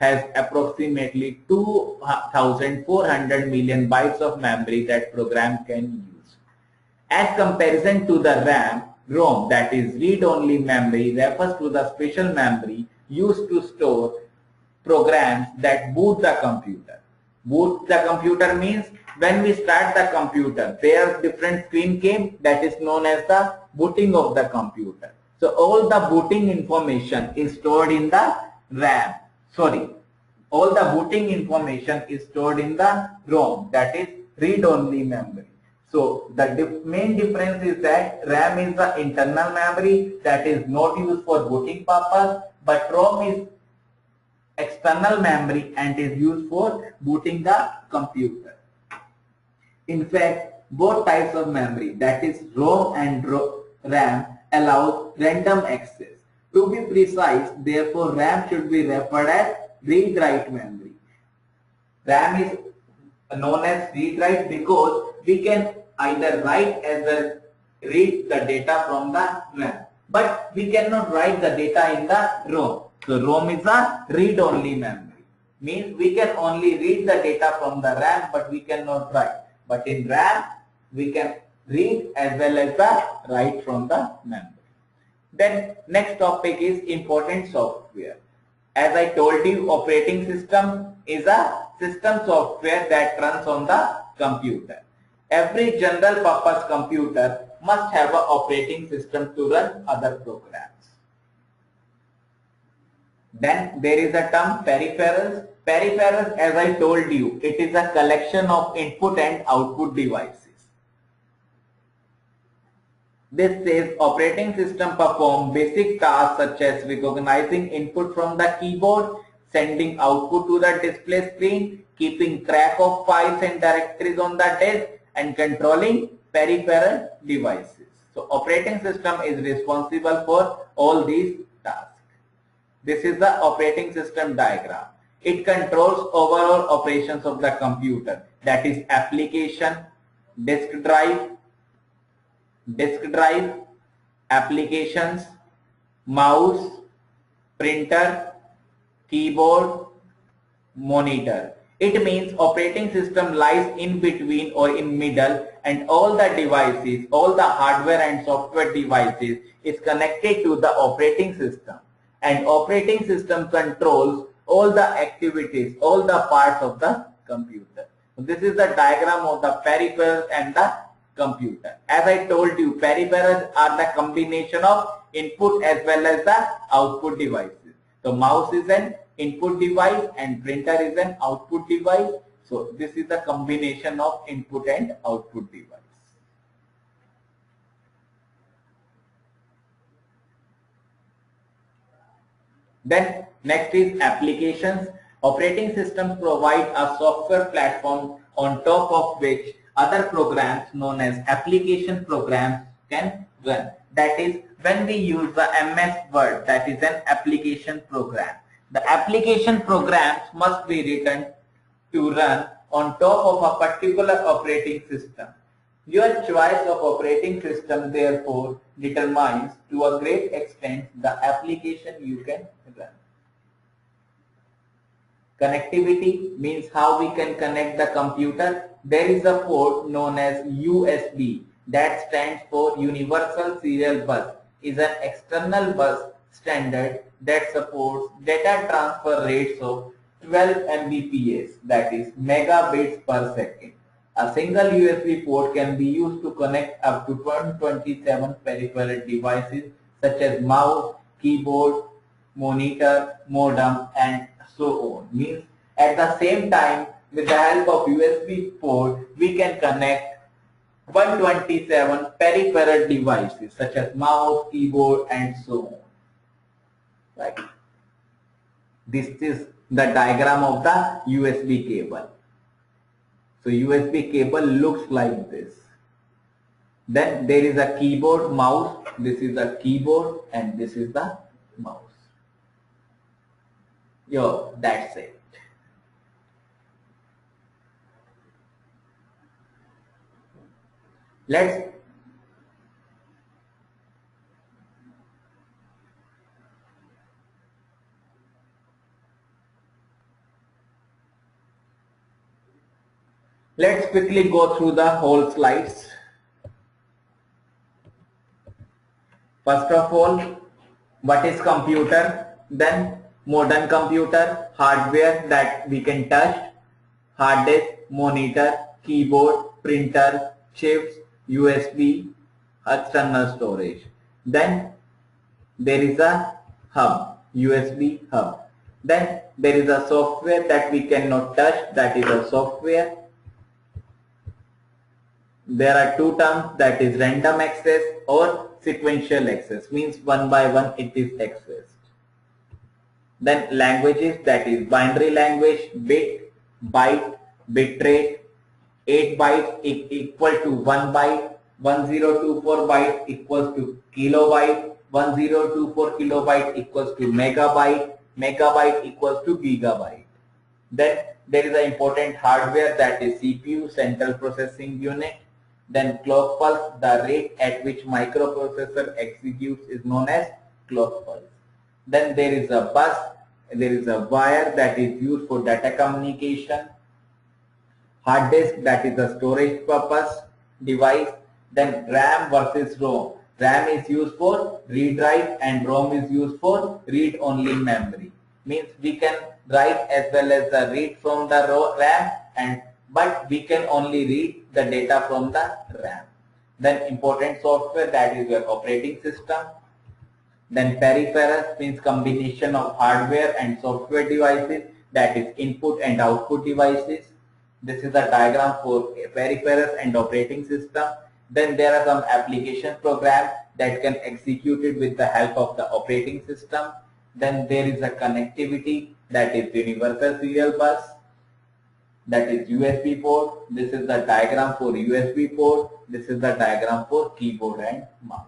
has approximately 2,400 million bytes of memory that program can use. As comparison to the RAM, ROM, that is read-only memory, refers to the special memory used to store programs that boot the computer. Boot the computer means when we start the computer, there different screen came, that is known as the booting of the computer. So all the booting information is stored in the RAM. All the booting information is stored in the ROM, that is read-only memory. So the main difference is that RAM is the internal memory that is not used for booting purpose, but ROM is external memory and is used for booting the computer. In fact, both types of memory, that is ROM and RAM, allows random access. To be precise, therefore, RAM should be referred as read-write memory. RAM is known as read-write because we can either write as well read the data from the RAM, but we cannot write the data in the ROM. So ROM is a read-only memory. Means we can only read the data from the RAM, but we cannot write. But in RAM, we can read as well as the write from the memory. Then next topic is important software. As I told you, operating system is a system software that runs on the computer. Every general purpose computer must have an operating system to run other programs. Then there is a term peripherals. Peripherals, as I told you, it is a collection of input and output devices. This says operating system perform basic tasks such as recognizing input from the keyboard, sending output to the display screen, keeping track of files and directories on the disk, and controlling peripheral devices. So operating system is responsible for all these tasks. This is the operating system diagram. It controls overall operations of the computer, that is application, disk drive, applications, mouse, printer, keyboard, monitor. It means operating system lies in between or in middle, and all the devices, all the hardware and software devices is connected to the operating system, and operating system controls all the activities, all the parts of the computer. So this is the diagram of the peripherals and the computer. As I told you, peripherals are the combination of input as well as the output devices. So mouse is an input device and printer is an output device. So this is the combination of input and output device. Then next is applications. Operating systems provide a software platform on top of which other programs known as application programs can run. That is, when we use the MS Word, that is an application program. The application programs must be written to run on top of a particular operating system. Your choice of operating system therefore determines to a great extent the application you can run. Connectivity means how we can connect the computer. There is a port known as USB, that stands for Universal Serial Bus, is an external bus standard that supports data transfer rates of 12 Mbps, that is megabits per second. A single USB port can be used to connect up to 127 peripheral devices such as mouse, keyboard, monitor, modem, and so on. Means at the same time, with the help of USB port, we can connect 127 peripheral devices such as mouse, keyboard, and so on. Right. This is the diagram of the USB cable. So USB cable looks like this. Then there is a keyboard, mouse. This is the keyboard and this is the mouse. Yo, that's it. Let's quickly go through the whole slides. First of all, what is computer? Then modern computer, hardware that we can touch, hard disk, monitor, keyboard, printer, chips, USB, external storage. Then there is a hub, USB hub. Then there is a software that we cannot touch, that is a software. There are two terms, that is random access or sequential access, means one by one it is accessed. Then languages, that is binary language, bit, byte, bit rate, 8 bytes equal to 1 byte, 1024 byte equals to kilobyte, 1024 kilobyte equals to megabyte, megabyte equals to gigabyte. Then there is an important hardware, that is CPU, central processing unit. Then clock pulse, the rate at which microprocessor executes is known as clock pulse. Then there is a bus, there is a wire that is used for data communication. Hard disk, that is a storage purpose device. Then RAM versus ROM. RAM is used for read write and ROM is used for read only memory. Means we can write as well as the read from the RAM, but we can only read the data from the RAM. Then important software, that is your operating system. Then peripherals means combination of hardware and software devices, that is input and output devices. This is a diagram for peripherals and operating system. Then there are some application programs that can execute it with the help of the operating system. Then there is a connectivity, that is universal serial bus, that is USB port. This is the diagram for USB port. This is the diagram for keyboard and mouse.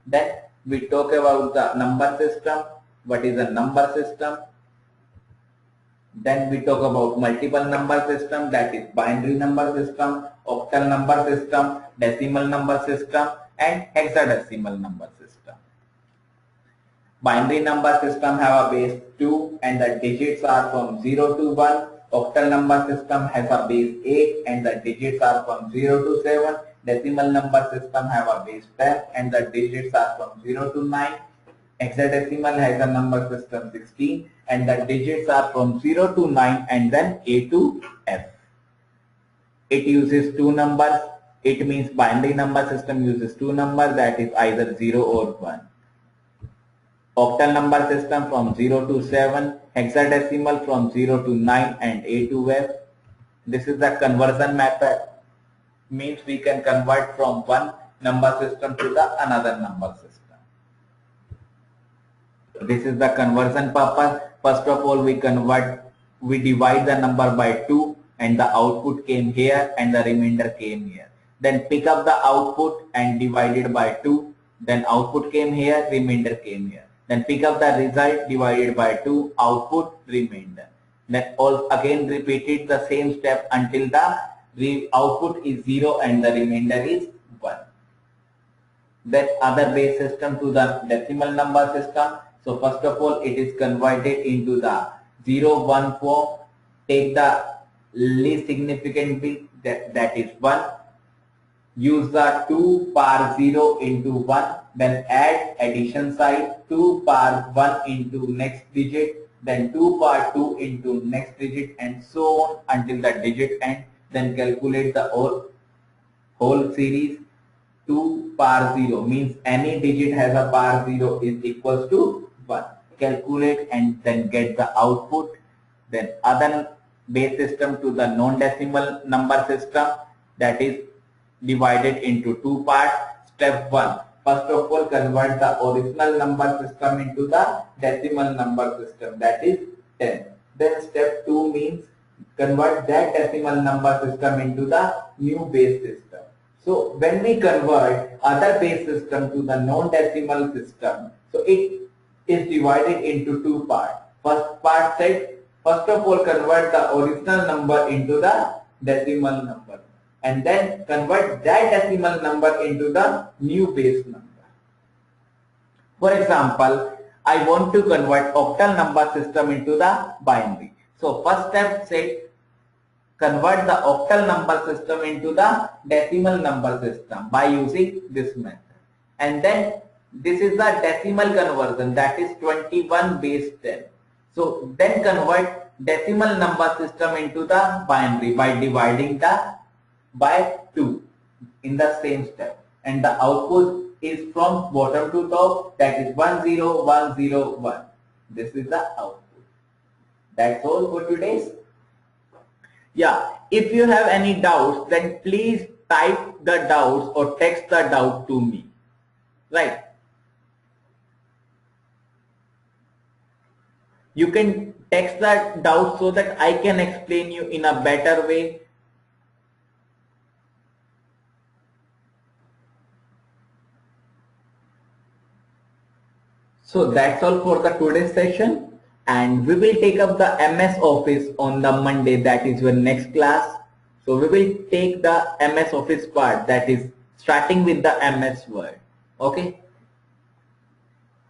Then we talk about the number system. What is a number system? Then we talk about multiple number system, that is binary number system, octal number system, decimal number system, and hexadecimal number system. Binary number system have a base 2 and the digits are from 0 to 1. Octal number system has a base 8 and the digits are from 0 to 7. Decimal number system have a base 10 and the digits are from 0 to 9. Hexadecimal has a number system 16 and the digits are from 0 to 9 and then A to F. It uses two numbers. It means binary number system uses two numbers, that is either 0 or 1. Octal number system from 0 to 7, hexadecimal from 0 to 9 and A to F. This is the conversion method. Means we can convert from one number system to the another number system. This is the conversion purpose. First of all, we divide the number by 2 and the output came here and the remainder came here. Then pick up the output and divide it by 2. Then output came here, remainder came here. Then pick up the result, divided by 2, output, remainder. Then again repeated the same step until the output is 0 and the remainder is 1. Then other base system to the decimal number system. So first of all, it is converted into the 0, 1 form. Take the least significant bit, that is 1. Use the 2 power 0 into 1. Then add addition side, 2 power 1 into next digit. Then 2 power 2 into next digit and so on until the digit end. Then calculate the whole series. 2 power 0 means any digit has a power 0 is equals to 1. Calculate and then get the output. Then other base system to the non-decimal number system, that is divided into two parts. Step 1. First of all, convert the original number system into the decimal number system, that is 10. Then step 2 means convert that decimal number system into the new base system. So when we convert other base system to the non-decimal system, so it is divided into two parts. First part said, first of all convert the original number into the decimal number and then convert that decimal number into the new base number. For example, I want to convert octal number system into the binary. So first step said convert the octal number system into the decimal number system by using this method. And then this is the decimal conversion, that is 21 base 10. So then convert decimal number system into the binary by dividing the by 2 in the same step. And the output is from bottom to top, that is 10101. This is the output. That's all for today's. Yeah, if you have any doubts, then please type the doubts or text the doubt to me. Right. You can text the doubt so that I can explain you in a better way. So that's all for the today's session, and we will take up the MS Office on the Monday, that is your next class. So we will take the MS Office part, that is starting with the MS Word. Okay.